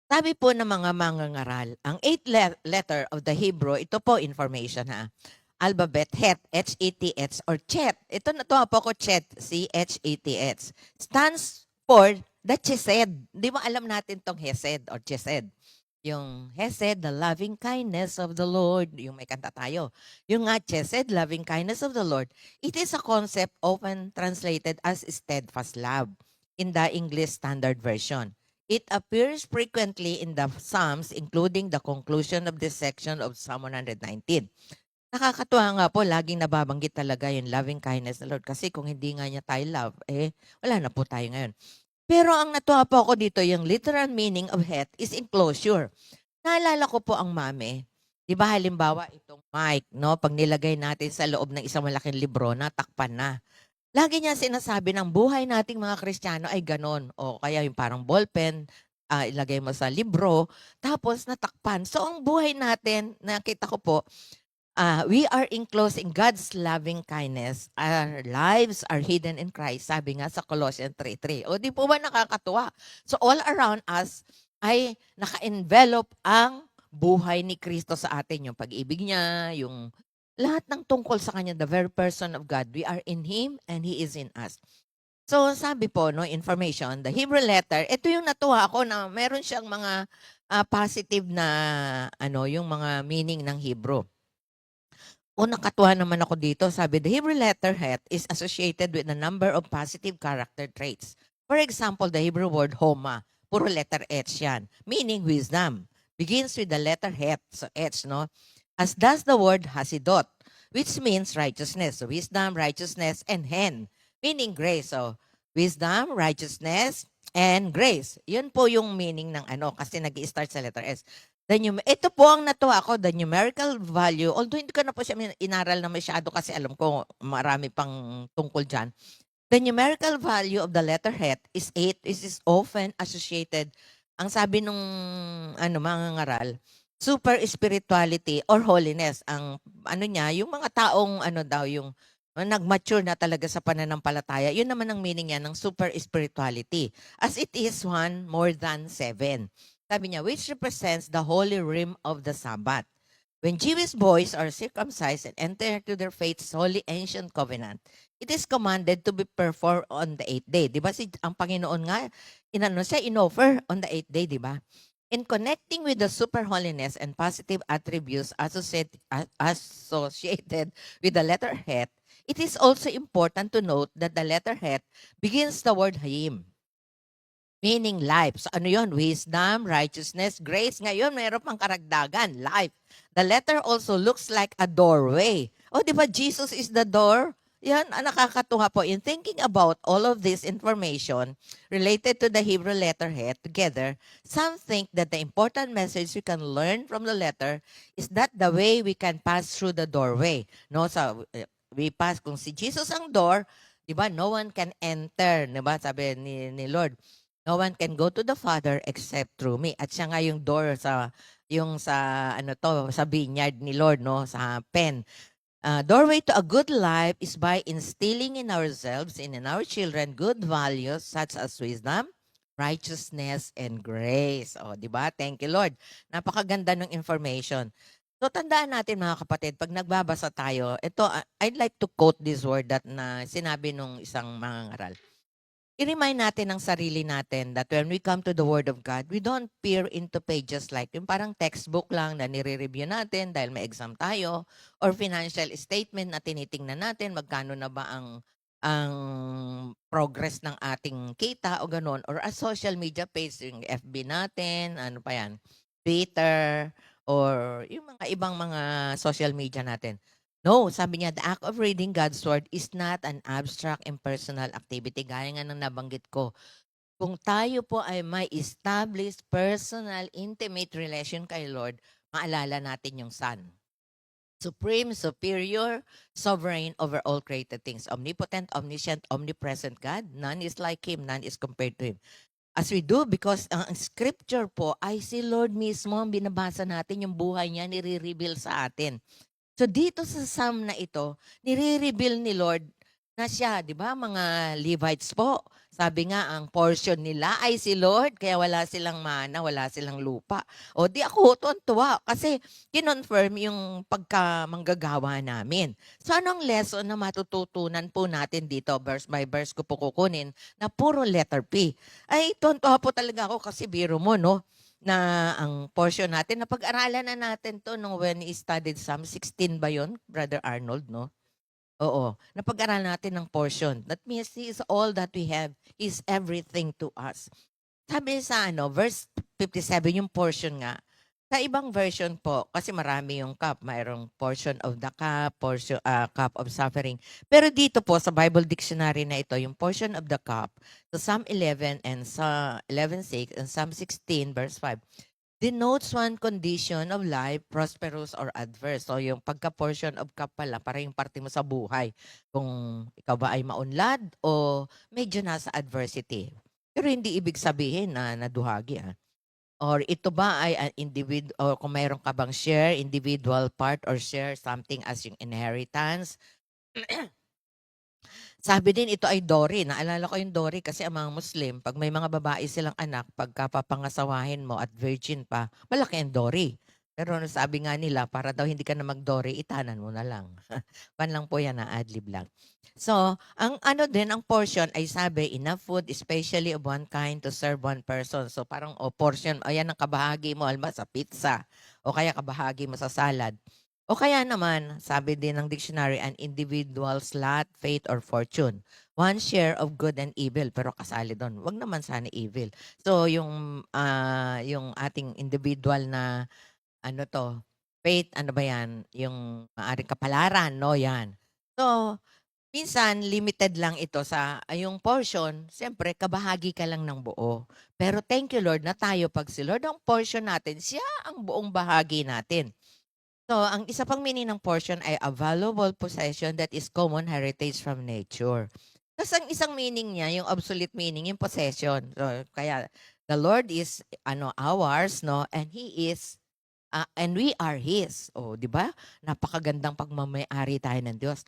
Sabi po ng mga mangangaral, ang 8th letter of the Hebrew, ito po information ha. Alphabet, Het, H-E-T-H, or Chet. Ito na to po ko Chet, C-H-E-T-H. Stands for the Chesed. Di ba alam natin tong Hesed or Chesed? Yung Hesed, the loving kindness of the Lord. Yung may kanta tayo. Yung nga Chesed, loving kindness of the Lord. It is a concept often translated as steadfast love in the English Standard Version. It appears frequently in the Psalms, including the conclusion of this section of Psalm 119. Nakakatuwa nga po, laging nababanggit talaga yung loving kindness ng Lord. Kasi kung hindi nga niya tayo love, wala na po tayo ngayon. Pero ang natuwa po ako dito, yung literal meaning of Het is enclosure. Naalala ko po ang mami. Di ba halimbawa itong mic, no? Pag nilagay natin sa loob ng isang malaking libro, natakpan na. Lagi niya sinasabi ng buhay nating mga Kristiyano ay ganon. O kaya yung parang ballpen, ilagay mo sa libro, tapos natakpan. So ang buhay natin, nakita ko po, we are enclosed in God's loving kindness. Our lives are hidden in Christ. Sabi nga sa Colossians 3:3. O di po ba nakakatuwa? So all around us ay naka-envelop ang buhay ni Kristo sa atin. Yung pag-ibig niya, yung lahat ng tungkol sa Kanya, the very person of God. We are in Him and He is in us. So sabi po, no, information, the Hebrew letter, ito yung natuwa ako na meron siyang mga positive na, yung mga meaning ng Hebrew. O nakatuwa naman ako dito, sabi, the Hebrew letter Het is associated with a number of positive character traits. For example, the Hebrew word Homa, puro letter H yan, meaning wisdom. Begins with the letter Het, so H, no? As does the word Hasidot, which means righteousness. So wisdom, righteousness, and Hen, meaning grace. So wisdom, righteousness, and grace. Yun po yung meaning ng kasi nag-i-start sa letter S. Ito po ang natuwa ako, the numerical value, although hindi ko na po siya inaral na masyado kasi alam ko marami pang tungkol dyan. The numerical value of the letter Het is 8. This is often associated, ang sabi nung mga ngaral, super spirituality or holiness. Ang niya, yung mga taong yung nag-mature na talaga sa pananampalataya, yun naman ang meaning niya ng super spirituality. As it is one more than 7. Sabi niya, which represents the holy rim of the Sabbath. When Jewish boys are circumcised and enter to their faith's holy ancient covenant, it is commanded to be performed on the eighth day. Di ba ang Panginoon nga, inoffer on the eighth day, di ba? In connecting with the super holiness and positive attributes associated with the letter Het, it is also important to note that the letter Het begins the word Hayim, meaning life. So ano yun? Wisdom, righteousness, grace. Ngayon, mayroon pang karagdagan, life. The letter also looks like a doorway. O, di ba Jesus is the door? Yan, nakakatuwa po. In thinking about all of this information related to the Hebrew letter Het together, some think that the important message we can learn from the letter is that the way we can pass through the doorway. No, so we pass, kung si Jesus ang door, di ba, no one can enter. Di ba, sabi ni Lord, no one can go to the Father except through me. At siya nga yung door sa vineyard ni Lord, no, sa pen. Doorway to a good life is by instilling in ourselves and in our children good values such as wisdom, righteousness, and grace. O, di ba? Thank you, Lord. Napakaganda ng information. So, tandaan natin mga kapatid, pag nagbabasa tayo, ito, I'd like to quote this word that na sinabi nung isang mangangaral. I-remind natin ang sarili natin that when we come to the Word of God, we don't peer into pages like yung parang textbook lang na nire-review natin dahil may exam tayo, or financial statement na tinitingnan natin, magkano na ba ang progress ng ating kita o ganun, or a social media page, yung FB natin, ano pa yan, Twitter, or yung mga ibang mga social media natin. No, sabi niya, the act of reading God's Word is not an abstract impersonal activity. Gaya nga ng nabanggit ko. Kung tayo po ay may established personal, intimate relation kay Lord, maalala natin yung Son. Supreme, superior, sovereign over all created things. Omnipotent, omniscient, omnipresent God. None is like Him, none is compared to Him. As we do, because ang scripture po ay si Lord mismo ang binabasa natin, yung buhay niya, nire-reveal sa atin. So dito sa Psalm na ito, nire-reveal ni Lord na siya, di ba, mga Levites po. Sabi nga, ang portion nila ay si Lord, kaya wala silang mana, wala silang lupa. O di ako tuwa kasi kinonfirm yung pagkamanggagawa namin. So anong lesson na matututunan po natin dito, verse by verse ko po kukunin, na puro letter P. Ay, tuwa po talaga ako kasi biro mo, no? Na ang portion natin, napag-aralan na natin to nung when we studied Psalm 16 ba yun, Brother Arnold, no? Oo, napag-aralan natin ng portion. That means He is all that we have. He is everything to us. Sabi sa verse 57, yung portion nga, sa ibang version po, kasi marami yung cup, mayroong portion of the cup, portion, cup of suffering. Pero dito po, sa Bible Dictionary na ito, yung portion of the cup, so Psalm 11 and Psalm 11:6 and Psalm 16 verse 5, denotes one condition of life, prosperous or adverse. So yung pagka-portion of cup pala, para yung parte mo sa buhay. Kung ikaw ba ay maunlad o medyo nasa adversity. Pero hindi ibig sabihin na naduhagi. Or ito ba ay an individual, or kung mayroon ka bang share, individual part, or share something as yung inheritance. Sabi din, ito ay Dori. Naalala ko yung Dori kasi ang mga Muslim, pag may mga babae silang anak, pagka papangasawahin mo at virgin pa, malaki ang Dori. Pero sabi nga nila, para daw hindi ka na mag-Dori, itanan mo na lang. Pan lang po yan, adlib lang. So, ang ang portion ay sabi, enough food, especially of one kind to serve one person. So, parang portion, ayan ang kabahagi mo, alma sa pizza, o kaya kabahagi mo sa salad. O kaya naman, sabi din ng dictionary, an individual's lot, fate, or fortune. One share of good and evil, pero kasali doon. Wag naman sana evil. So, yung ating individual na, fate, ano ba yan? Yung maaring kapalaran, no? Yan. So, minsan, limited lang ito sa yung portion. Siyempre, kabahagi ka lang ng buo. Pero thank you, Lord, na tayo pag si Lord ang portion natin, siya ang buong bahagi natin. So, ang isa pang meaning ng portion ay a valuable possession that is common heritage from nature. Tapos ang isang meaning niya, yung obsolete meaning, yung possession. So, kaya the Lord is ours, no? And He is and we are His. O, di ba? Napakagandang pagmamayari tayo ng Diyos.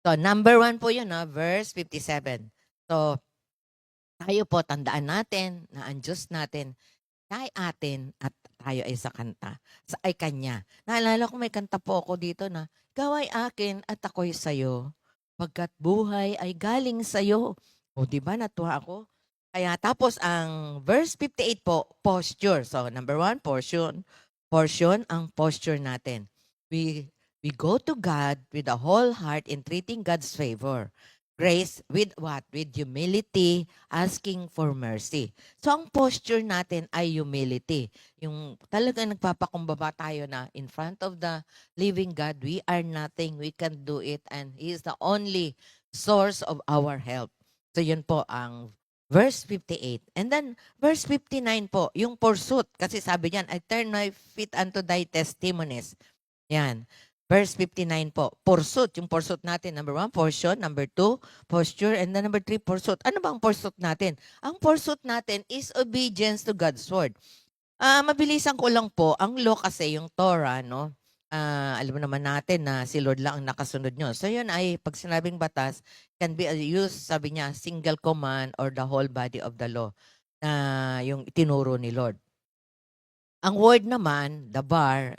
So, number 1 po yun, verse 57. So, tayo po, tandaan natin na ang Diyos natin kay atin at tayo ay sa kanta, ay kanya. Naalala ko may kanta po ako dito na, ikaw ay akin at ako'y sayo, pagkat buhay ay galing sayo. O di ba natuwa ako? Kaya tapos ang verse 58 po, posture. So number 1, portion ang posture natin. We go to God with a whole heart entreating God's favor. Grace with what? With humility, asking for mercy. So ang posture natin ay humility. Yung talagang nagpapakumbaba tayo na in front of the living God, we are nothing, we can do it, and He is the only source of our help. So yun po ang verse 58. And then verse 59 po, yung pursuit. Kasi sabi niyan, I turn my feet unto thy testimonies. Yan. Verse 59 po, pursuit. Yung pursuit natin, number 1, portion. Number 2, posture. And then number 3, pursuit. Ano ba ang pursuit natin? Ang pursuit natin is obedience to God's word. Mabilisan ko lang po, ang law kasi, yung Torah, no? Alam naman natin na si Lord lang ang nakasunod nyo. So yun ay, pag sinabing batas, can be used, sabi niya, single command or the whole body of the law na yung itinuro ni Lord. Ang word naman, the bar,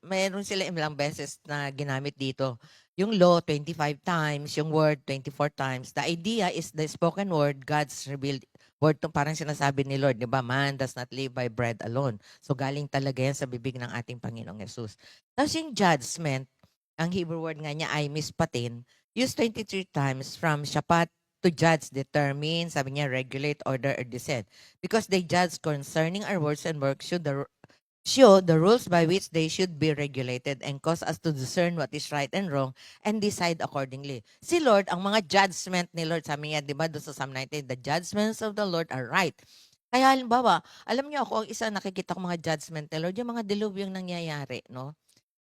mayroon sila ilang beses na ginamit dito. Yung law, 25 times. Yung word, 24 times. The idea is the spoken word, God's revealed word. Parang sinasabi ni Lord, di ba? Man does not live by bread alone. So galing talaga yan sa bibig ng ating Panginoong Yesus. Tapos yung judgment, ang Hebrew word nga niya ay mispatin, used 23 times from shapat to judge, determine, sabi niya, regulate, order, or dissent. Because they judge concerning our words and works show the rules by which they should be regulated and cause us to discern what is right and wrong and decide accordingly. Si Lord, ang mga judgment ni Lord, sabi niya, di ba, doon sa Psalm 19, the judgments of the Lord are right. Kaya halimbawa, alam niyo ako, ang isa nakikita ko mga judgment ni Lord, yung mga dilubyong nangyayari, no?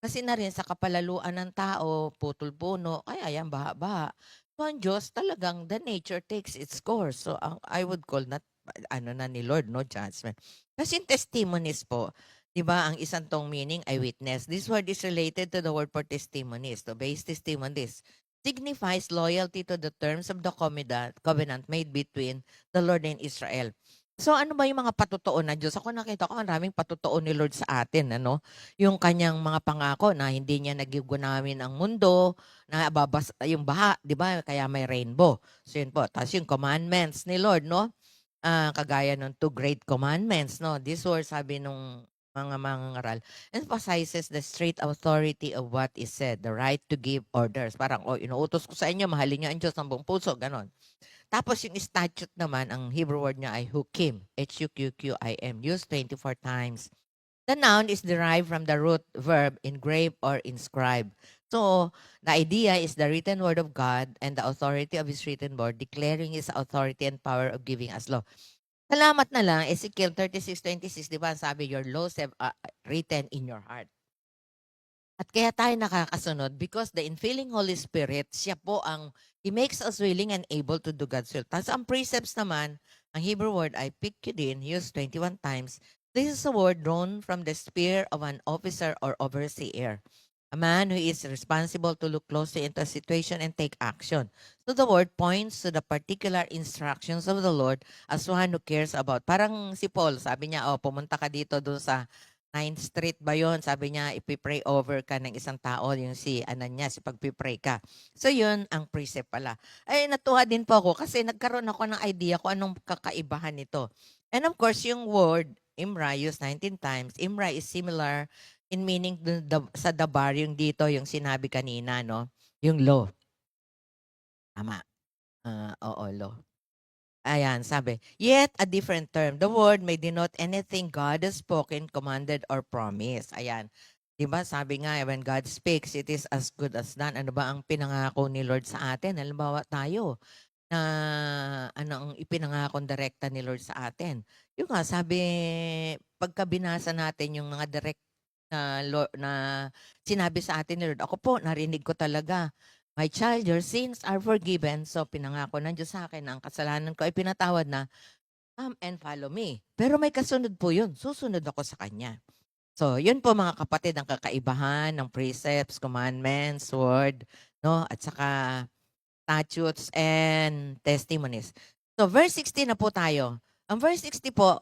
Kasi na rin sa kapalaluan ng tao, putol-puno, kaya yan, baha-baha. So ang Diyos talagang the nature takes its course. So I would call that, na ni Lord, no, judgment. Kasi yung testimonies po, di ba, ang isang tong meaning ay witness. This word is related to the word for testimonies. To base testimonies signifies loyalty to the terms of the covenant made between the Lord and Israel. So ano ba yung mga patutuon na Diyos? Ako nakita ko ang maraming patutuon ni Lord sa atin, ano? Yung kanyang mga pangako na hindi niya nagigunawin ang mundo, na babas yung baha, 'di ba? Kaya may rainbow. So yun po. Tapos yung commandments ni Lord, no? Kagaya ng 2 great commandments, no? This word, sabi nung mga mangangaral, emphasizes the straight authority of what is said, the right to give orders. Parang, inuutos ko sa inyo, mahalin niyo ang Diyos ng buong puso, ganon. Tapos yung statute naman, ang Hebrew word niya ay hukim, Huqqim, used 24 times. The noun is derived from the root verb engrave or inscribe. So, the idea is the written word of God and the authority of His written word, declaring His authority and power of giving us law. Salamat na lang, Ezekiel 36:26, di ba, sabi, your laws have written in your heart. At kaya tayo nakakasunod because the infilling Holy Spirit, siya po He makes us willing and able to do God's will. Tapos ang precepts naman, ang Hebrew word ay pikudin, used 21 times. This is a word drawn from the spear of an officer or overseer, a man who is responsible to look closely into a situation and take action. So the word points to the particular instructions of the Lord as one who cares about. Parang si Paul, sabi niya, pumunta ka dito doon sa 9th Street ba yun? Sabi niya, ipipray over ka ng isang tao, yung si Ananias, pagpipray ka. So yun, ang precept pala. Ay, natuwa din po ako kasi nagkaroon ako ng idea kung anong kakaibahan nito. And of course, yung word, Imra, used 19 times. Imra is similar in meaning sa dabar, yung dito, yung sinabi kanina, no? Yung law. Tama. Oo, law. Ayan, sabi, yet a different term. The word may denote anything God has spoken, commanded, or promised. Ayan. Diba, sabi nga, when God speaks, it is as good as done. Ano ba ang pinangako ni Lord sa atin? Halimbawa tayo, na ano ang ipinangakong direkta ni Lord sa atin. Yung nga, sabi, pagka binasa natin yung mga direct na sinabi sa atin ni Lord, ako po, narinig ko talaga, my child, your sins are forgiven. So, pinangako ng Diyos sa akin na ang kasalanan ko ay pinatawad na, come and follow me. Pero may kasunod po yun. Susunod ako sa Kanya. So, yun po mga kapatid, ang kakaibahan ng precepts, commandments, word, no? At saka statutes and testimonies. So, verse 60 na po tayo. Ang verse 60 po,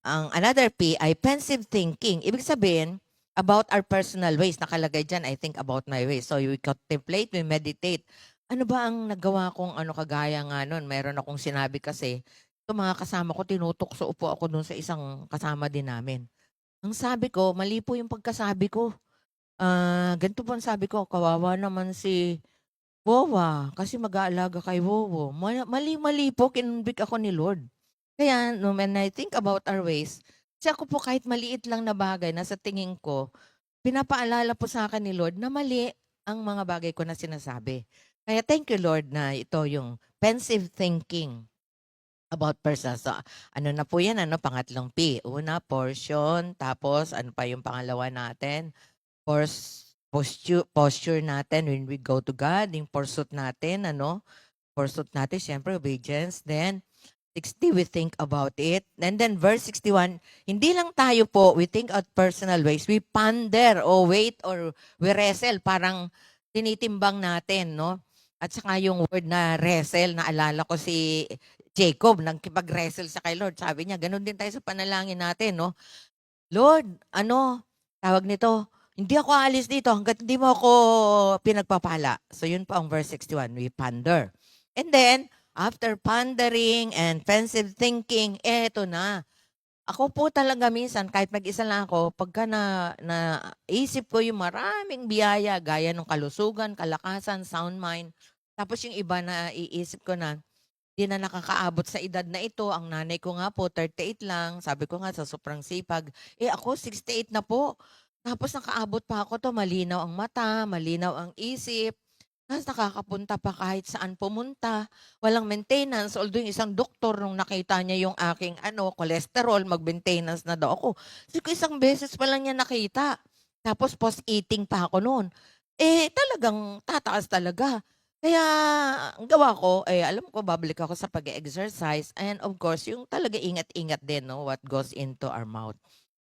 Ang another P ay pensive thinking. Ibig sabihin, about our personal ways. Nakalagay dyan, I think about my ways. So we contemplate, we meditate. Ano ba ang nagawa kong kagaya nga nun? Meron akong sinabi kasi, ito mga kasama ko, tinutokso upo ako dun sa isang kasama din namin. Ang sabi ko, mali po yung pagkasabi ko. Ganito po ang sabi ko, kawawa naman si Wowa, kasi mag-aalaga kay Wowo. Mali-mali po, kinunbik ako ni Lord. Kaya no, when I think about our ways, kasi ako po kahit maliit lang na bagay na sa tingin ko, pinapaalala po sa akin ni Lord na mali ang mga bagay ko na sinasabi. Kaya thank you Lord na ito yung pensive thinking about person. So, ano na po yan, pangatlong P. Una, portion. Tapos, ano pa yung pangalawa natin? Posture natin when we go to God. Yung pursuit natin, Pursuit natin, syempre, obedience. Then, 60, we think about it. And then, verse 61, hindi lang tayo po, we think out personal ways. We ponder or wait or we wrestle. Parang tinitimbang natin, no? At saka yung word na wrestle, naalala ko si Jacob, nagkipag-wrestle sa kay Lord. Sabi niya, ganun din tayo sa panalangin natin, no? Lord, tawag nito, hindi ako aalis dito hanggat hindi mo ako pinagpapala. So yun po ang verse 61, we ponder. And then, after pondering and pensive thinking, eto na. Ako po talaga minsan, kahit mag-isa lang ako, pagka isip ko yung maraming biyaya, gaya ng kalusugan, kalakasan, sound mind, tapos yung iba na iisip ko na, di na nakakaabot sa edad na ito. Ang nanay ko nga po, 38 lang. Sabi ko nga sa sobrang sipag, ako 68 na po. Tapos nakaabot pa ako to, malinaw ang mata, malinaw ang isip. Tapos nakakapunta pa kahit saan pumunta. Walang maintenance. Although yung isang doktor, nung nakita niya yung aking cholesterol, mag-maintenance na daw ako. Kasi ko isang beses pa lang niya nakita. Tapos post-eating pa ako noon. Talagang tataas talaga. Kaya ang gawa ko, alam ko, babalik ako sa pag-exercise. And of course, yung talaga ingat-ingat din, no, what goes into our mouth.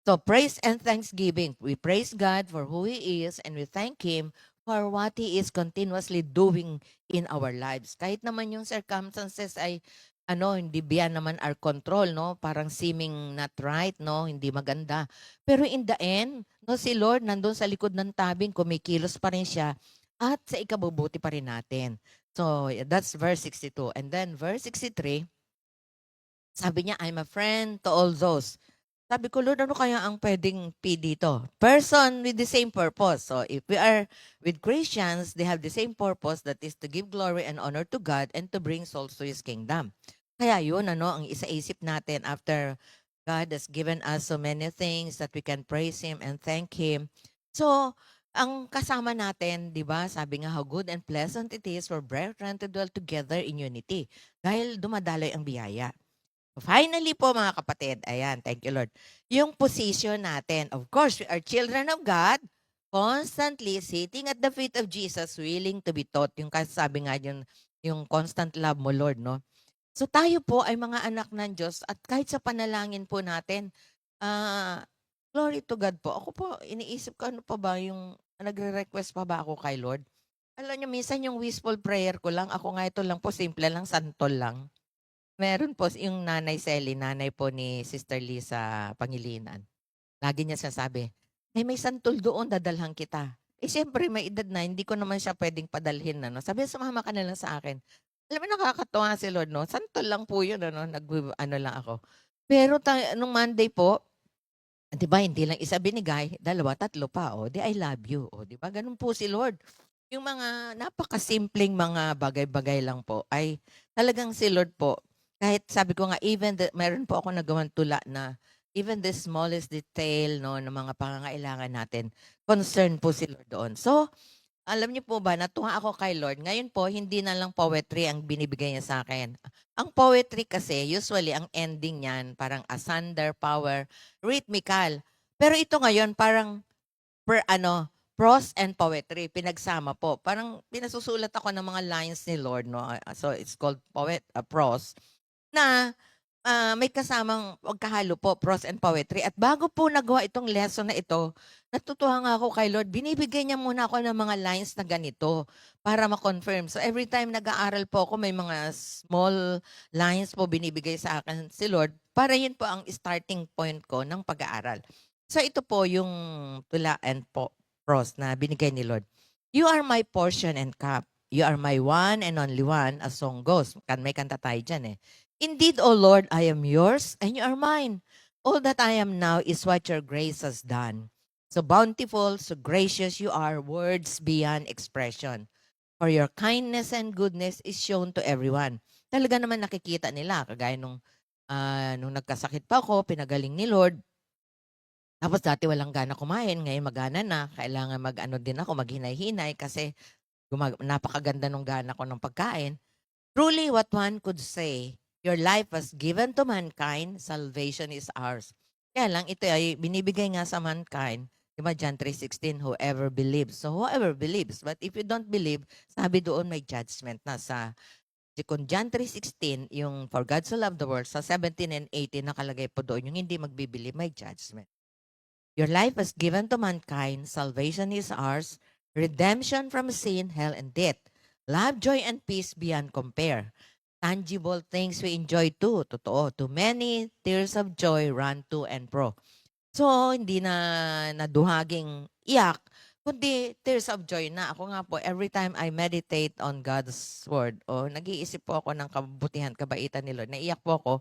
So, praise and thanksgiving. We praise God for who He is and we thank Him for what He is continuously doing in our lives. Kahit naman yung circumstances ay hindi beyond naman our control, no? Parang seeming not right, no? Hindi maganda. Pero in the end, no, si Lord nandun sa likod ng tabing, kumikilos pa rin siya at sa ikabubuti pa rin natin. So, that's verse 62. And then verse 63, sabi niya, I'm a friend to all those. Sabi ko, Lord, ano kaya ang pwedeng P dito? Person with the same purpose. So, if we are with Christians, they have the same purpose, that is to give glory and honor to God and to bring souls to His kingdom. Kaya yun, ang isa-isip natin after God has given us so many things that we can praise Him and thank Him. So, ang kasama natin, di ba, sabi nga, how good and pleasant it is for brethren to dwell together in unity. Dahil dumadaloy ang biyaya. Finally po mga kapatid, ayan, thank you Lord. Yung position natin, of course, we are children of God, constantly sitting at the feet of Jesus, willing to be taught. Yung sabi nga yung constant love mo Lord, no? So tayo po ay mga anak ng Diyos at kahit sa panalangin po natin, glory to God po. Ako po, iniisip ko ano pa ba yung, nagre-request pa ba ako kay Lord? Alam niyo, minsan yung wishful prayer ko lang, ako nga ito lang po, simple lang, santol lang. Meron po yung nanay Selly, nanay po ni Sister Lisa Pangilinan. Lagi niya sasabi, may santol doon, dadalhan kita. Siyempre, may edad na, hindi ko naman siya pwedeng padalhin. Sabi niya, sumama ka na lang sa akin. Alam mo, nakakatuwa si Lord, no? Santol lang po yun, lang ako. Pero nung Monday po, di ba, hindi lang isa binigay, 2, 3 pa, di I love you. Di ba, ganun po si Lord. Yung mga napakasimpleng mga bagay-bagay lang po, ay talagang si Lord po, kahit sabi ko nga, meron po ako nagawang tula na even the smallest detail, no, ng mga pangangailangan natin, concern po si Lord doon. So, alam niyo po ba, natuwa ako kay Lord. Ngayon po, hindi na lang poetry ang binibigay niya sa akin. Ang poetry kasi, usually, ang ending niyan, parang asunder, power, rhythmical. Pero ito ngayon, parang prose and poetry, pinagsama po. Parang pinasusulat ako ng mga lines ni Lord, no? So, it's called prose, na may kasamang pagkahalo po, prose and poetry. At bago po nagawa itong lesson na ito, natutuwa nga ako kay Lord, binibigay niya muna ako ng mga lines na ganito para ma-confirm. So every time nag-aaral po ako, may mga small lines po binibigay sa akin si Lord para yun po ang starting point ko ng pag-aaral. So ito po yung tula and prose na binigay ni Lord. You are my portion and cup. You are my one and only one, as song goes. May kanta tayo dyan eh. Indeed, O Lord, I am yours and you are mine. All that I am now is what your grace has done. So bountiful, so gracious you are, words beyond expression. For your kindness and goodness is shown to everyone. Talaga naman nakikita nila, kagaya nung nagkasakit pa ako, pinagaling ni Lord. Tapos dati walang gana kumain, ngayon magana na. Kailangan mag-ano din ako, maghinay-hinay kasi napakaganda nung gana ko ng pagkain. Truly what one could say, your life was given to mankind, salvation is ours. Kaya lang ito ay binibigay nga sa mankind, diba John 3:16, whoever believes. So whoever believes, but if you don't believe, sabi doon may judgment na sa kung John 3:16, yung for God so loved the world, sa 17 and 18 nakalagay po doon, yung hindi magbibelieve, may judgment. Your life was given to mankind, salvation is ours, redemption from sin, hell, and death. Love, joy, and peace beyond compare. Tangible things we enjoy too. Totoo. Too many tears of joy run to and fro. So, hindi na naduhaging iyak, kundi tears of joy na. Ako nga po, every time I meditate on God's word, nag-iisip po ako ng kabutihan, kabaitan ni Lord, naiyak po ako.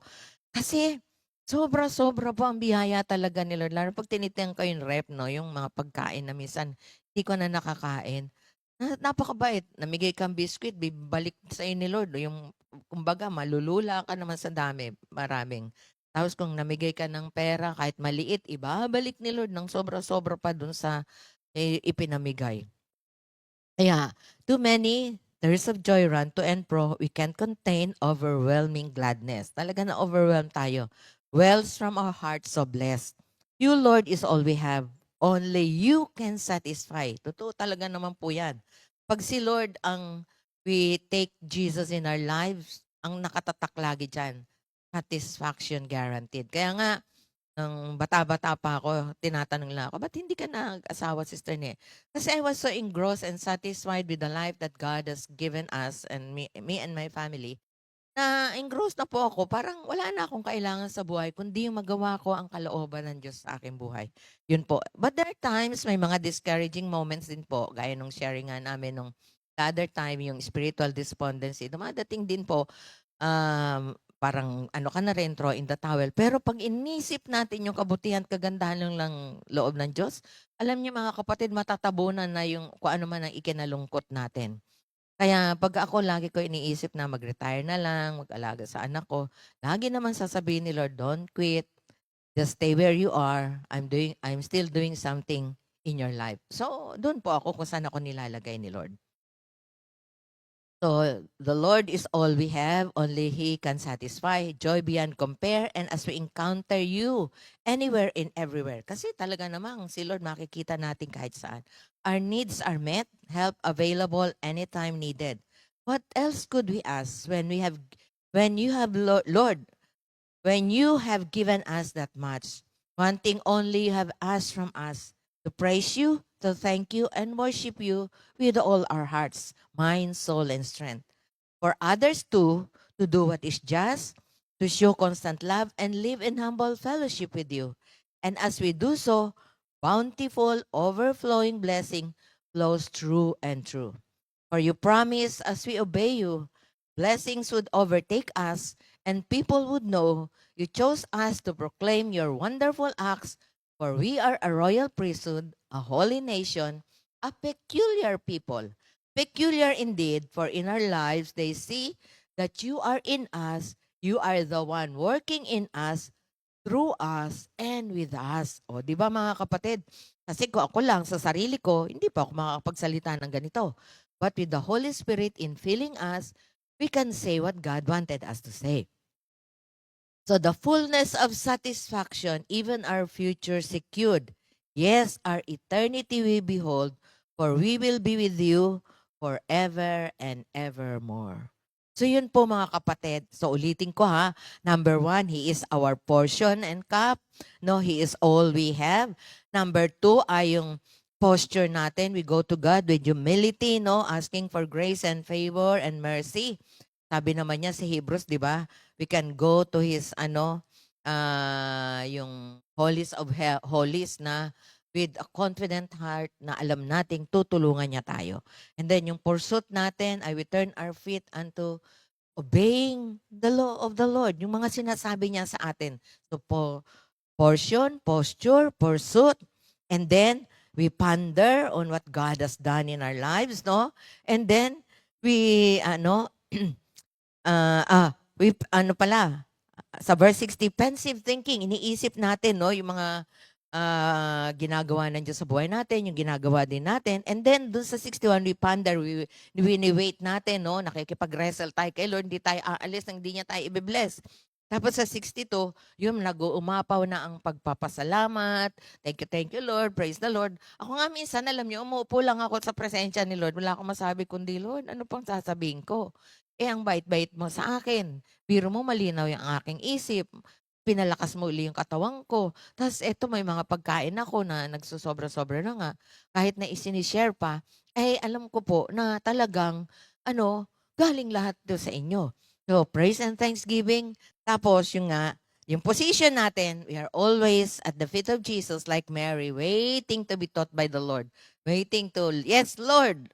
Kasi, sobra-sobra po ang biyaya talaga ni Lord. Lalo pag tinitiyan ko yung rep, no, yung mga pagkain na minsan, hindi ko na nakakain. Napakabait. Namigay kang biskwit, bibalik sa ni Lord. Yung, kumbaga, malulula ka naman sa dami. Maraming. Tapos kung namigay ka ng pera, kahit maliit, ibabalik ni Lord ng sobra-sobra pa dun sa ipinamigay. Kaya, too many tears of joy run to and fro, we can't contain overwhelming gladness. Talaga na overwhelmed tayo. Wells from our hearts so blessed. You, Lord, is all we have. Only you can satisfy. Totoo talaga naman po yan. Pag si Lord we take Jesus in our lives, ang nakatatak lagi dyan, satisfaction guaranteed. Kaya nga, nang bata-bata pa ako, tinatanong lang ako, ba't hindi ka nag-asawa, Sister Ne? Kasi I was so engrossed and satisfied with the life that God has given us and me and my family, na engrossed na po ako, parang wala na akong kailangan sa buhay, kundi yung magawa ko ang kalooban ng Diyos sa aking buhay. Yun po. But there are times, may mga discouraging moments din po, gaya nung sharing nga namin nung the other time, yung spiritual despondency. Dumadating din po, parang ano ka na rin, throw in the towel. Pero pag inisip natin yung kabutihan, kagandahan lang loob ng Diyos, alam niyo mga kapatid, matatabunan na yung kung ano man ang ikinalungkot natin. Kaya pag ako lagi ko iniisip na mag-retire na lang, mag-alaga sa anak ko, lagi naman sasabihin ni Lord, don't quit. Just stay where you are. I'm still doing something in your life. So, doon po ako kung saan ako nilalagay ni Lord. So, the Lord is all we have. Only He can satisfy. Joy beyond compare. And as we encounter you, anywhere and everywhere. Kasi talaga namang si Lord makikita natin kahit saan. Our needs are met. Help available anytime needed. What else could we ask when you have Lord, when you have given us that much? One thing only you have asked from us, to praise you, to thank you, and worship you with all our hearts, mind, soul, and strength. For others too, to do what is just, to show constant love, and live in humble fellowship with you. And as we do so, bountiful, overflowing blessing flows true and true. For you promise, as we obey you, blessings would overtake us, and people would know you chose us to proclaim your wonderful acts. For we are a royal priesthood, a holy nation, a peculiar people. Peculiar indeed, for in our lives they see that you are in us, you are the one working in us, through us, and with us. O, di ba mga kapatid? Kasi kung ako lang sa sarili ko, hindi pa ako makakapagsalita ng ganito. But with the Holy Spirit in filling us, we can say what God wanted us to say. So the fullness of satisfaction, even our future secured. Yes, our eternity we behold, for we will be with you forever and evermore. So yun po mga kapatid. So ulitin ko ha. Number 1, He is our portion and cup. No, He is all we have. Number 2 ay yung posture natin. We go to God with humility, no? Asking for grace and favor and mercy. Sabi naman niya sa Hebrews, di ba? We can go to His, yung holies of holies na with a confident heart na alam nating tutulungan niya tayo. And then yung pursuit natin ay we turn our feet unto obeying the law of the Lord. Yung mga sinasabi niya sa atin. So portion, posture, pursuit, and then we ponder on what God has done in our lives, no? And then we sa verse 60, pensive thinking, iniisip natin, no, yung mga ginagawa ng Diyos sa buhay natin, yung ginagawa din natin. And then, dun sa 61, we ponder, we wait natin, no, nakikipag-wrestle tayo kay Lord, hindi tayo aalis, hindi niya tayo i-bless. Tapos sa 62, yung nag-uumapaw na ang pagpapasalamat. Thank you, Lord. Praise the Lord. Ako nga minsan, alam niyo, umuupo lang ako sa presensya ni Lord. Wala akong masabi kundi, Lord, ano pang sasabihin ko? Ang bait-bait mo sa akin. Biro mo, malinaw yung aking isip. Pinalakas mo uli yung katawang ko. Tapos eto, may mga pagkain ako na nagsusobra-sobra na nga. Kahit na isinishare pa, alam ko po na talagang, galing lahat do sa inyo. So, praise and thanksgiving. Tapos, yung position natin, we are always at the feet of Jesus like Mary, waiting to be taught by the Lord. Waiting to, yes, Lord.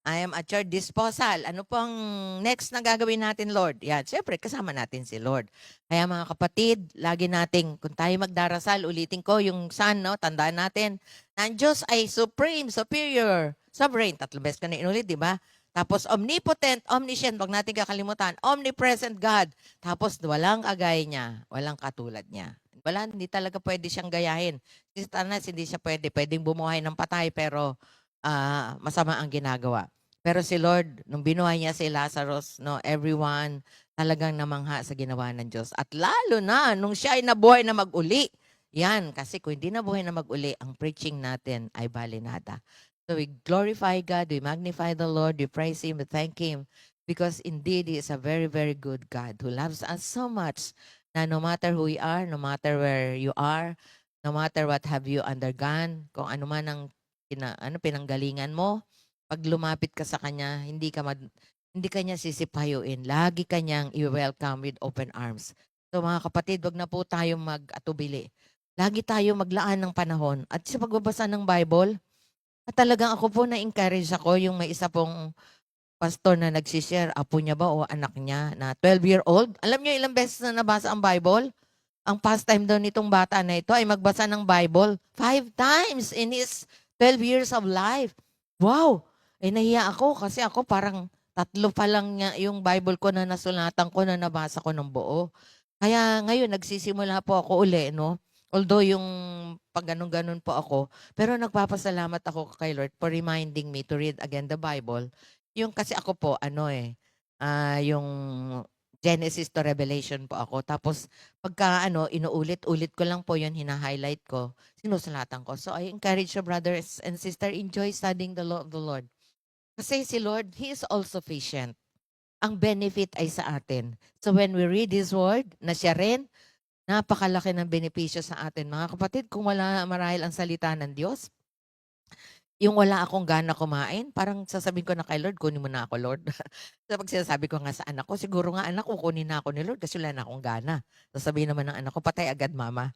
I am at your disposal. Ano pang next na gagawin natin, Lord? Yan, syempre, kasama natin si Lord. Kaya mga kapatid, lagi nating, kung tayo magdarasal, ulitin ko yung Son, no? Tandaan natin, na ang Diyos ay supreme, superior, sovereign. 3 beses ko na inulit, di ba? Tapos omnipotent, omniscient, wag natin kakalimutan, omnipresent God. Tapos walang kagaya niya, walang katulad niya. Hindi talaga pwede siyang gayahin. Si Satanas, hindi siya pwedeng bumuhay ng patay pero masama ang ginagawa. Pero si Lord, nung binuhay niya si Lazarus, no, everyone talagang namangha sa ginawa ng Diyos. At lalo na, nung siya ay nabuhay na mag-uli. Yan, kasi kung hindi nabuhay na mag-uli, ang preaching natin ay balinada. So we glorify God, we magnify the Lord, we praise Him, we thank Him, because indeed He is a very, very good God who loves us so much na no matter who we are, no matter where you are, no matter what have you undergone, kung ano man ang pinanggalingan mo, pag lumapit ka sa Kanya, hindi ka niya sisipayuin. Lagi Kanyang i-welcome with open arms. So mga kapatid, wag na po tayo mag-atubili. Lagi tayo maglaan ng panahon. At sa pagbabasa ng Bible, at talagang ako po na-encourage ako yung may isa pong pastor na nagsishare, apo niya ba o anak niya na 12-year-old. Alam niyo ilang beses na nabasa ang Bible? Ang pastime daw nitong bata na ito ay magbasa ng Bible 5 times in his 12 years of life. Wow! Nahiya ako kasi ako parang 3 pa lang niya yung Bible ko na nasulatan ko na nabasa ko ng buo. Kaya ngayon nagsisimula po ako uli, no? Although yung pag ganun po ako, pero nagpapasalamat ako kay Lord for reminding me to read again the Bible. Yung kasi ako po, yung Genesis to Revelation po ako. Tapos pagka inuulit-ulit ko lang po yun, hina-highlight ko, sinusulatan ko. So I encourage you brothers and sisters, enjoy studying the law of the Lord. Kasi si Lord, He is all sufficient. Ang benefit ay sa atin. So when we read His word, na siya rin, napakalaki ng benepisyo sa atin. Mga kapatid, kung wala marahil ang salita ng Diyos, yung wala akong gana kumain, parang sasabihin ko na kay Lord, kunin mo na ako, Lord. So pag sinasabi ko nga sa anak ko, siguro nga anak ko, kunin na ako ni Lord kasi wala na akong gana. Sasabihin naman ng anak ko, patay agad mama.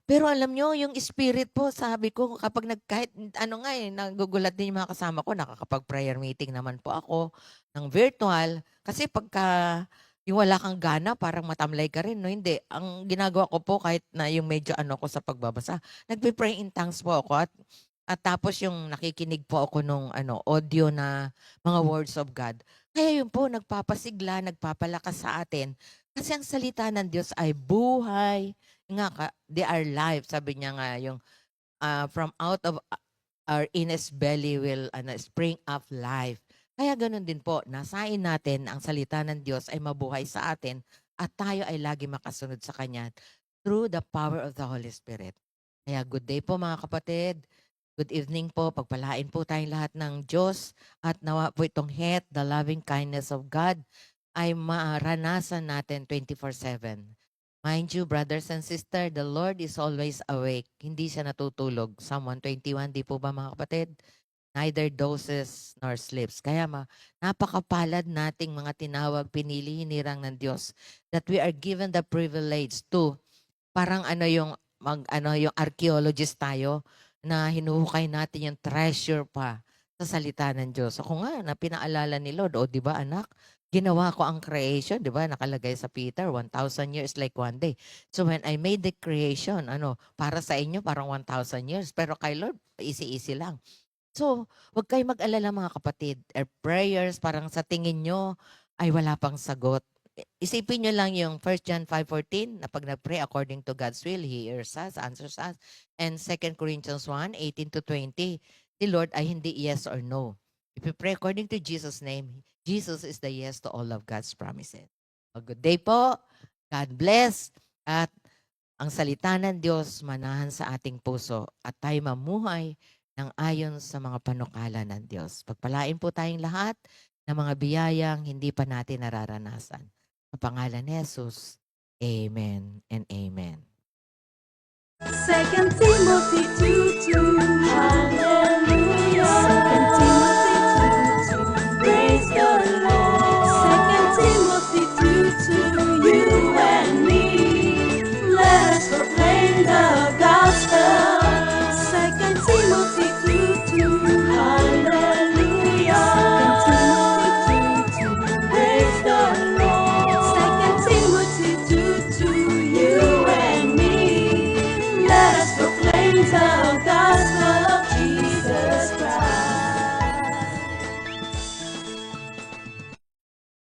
Pero alam nyo, yung spirit po, sabi ko, kapag kahit nagugulat din yung mga kasama ko, nakakapag-prayer meeting naman po ako ng virtual. Kasi pagka yung wala kang gana, parang matamlay ka rin, no? Hindi. Ang ginagawa ko po, kahit na yung medyo ko sa pagbabasa, nagpe-pray in tongues po ako at tapos yung nakikinig po ako nung audio na mga words of God. Kaya yun po, nagpapasigla, nagpapalakas sa atin. Kasi ang salita ng Diyos ay buhay. They are life. Sabi niya nga, yung from out of our inner's belly will spring up life. Kaya ganun din po, nasain natin ang salita ng Diyos ay mabuhay sa atin at tayo ay lagi makasunod sa Kanya through the power of the Holy Spirit. Kaya good day po mga kapatid. Good evening po. Pagpalain po tayong lahat ng Diyos at nawa po itong health, the loving kindness of God ay maranasan natin 24/7. Mind you, brothers and sisters, the Lord is always awake. Hindi siya natutulog. Psalm 121, di po ba mga kapatid? Neither dozes nor sleeps. Kaya napakapalad nating mga tinawag, pinili, hinirang ng Diyos that we are given the privilege to parang yung archaeologist tayo na hinuhukay natin yung treasure pa sa salita ng Diyos. Ako nga, na pinaalala ni Lord, di ba anak, ginawa ko ang creation, di ba? Nakalagay sa Peter, 1,000 years like one day. So when I made the creation, para sa inyo, parang 1,000 years. Pero kay Lord, easy-easy lang. So, huwag kayo mag-alala mga kapatid. Our prayers, parang sa tingin nyo, ay wala pang sagot. Isipin nyo lang yung 1 John 5:14 na pag nag-pray according to God's will, He hears us, answers us. And 2 Corinthians 1:18-20, the Lord ay hindi yes or no. If you pray according to Jesus' name, Jesus is the yes to all of God's promises. A good day po. God bless. At ang salita ng Diyos manahan sa ating puso at tayo mamuhay ng ayon sa mga panukala ng Diyos. Pagpalain po tayong lahat ng mga biyayang hindi pa natin nararanasan. Sa pangalan ni Jesus, Amen and Amen. 2 Timothy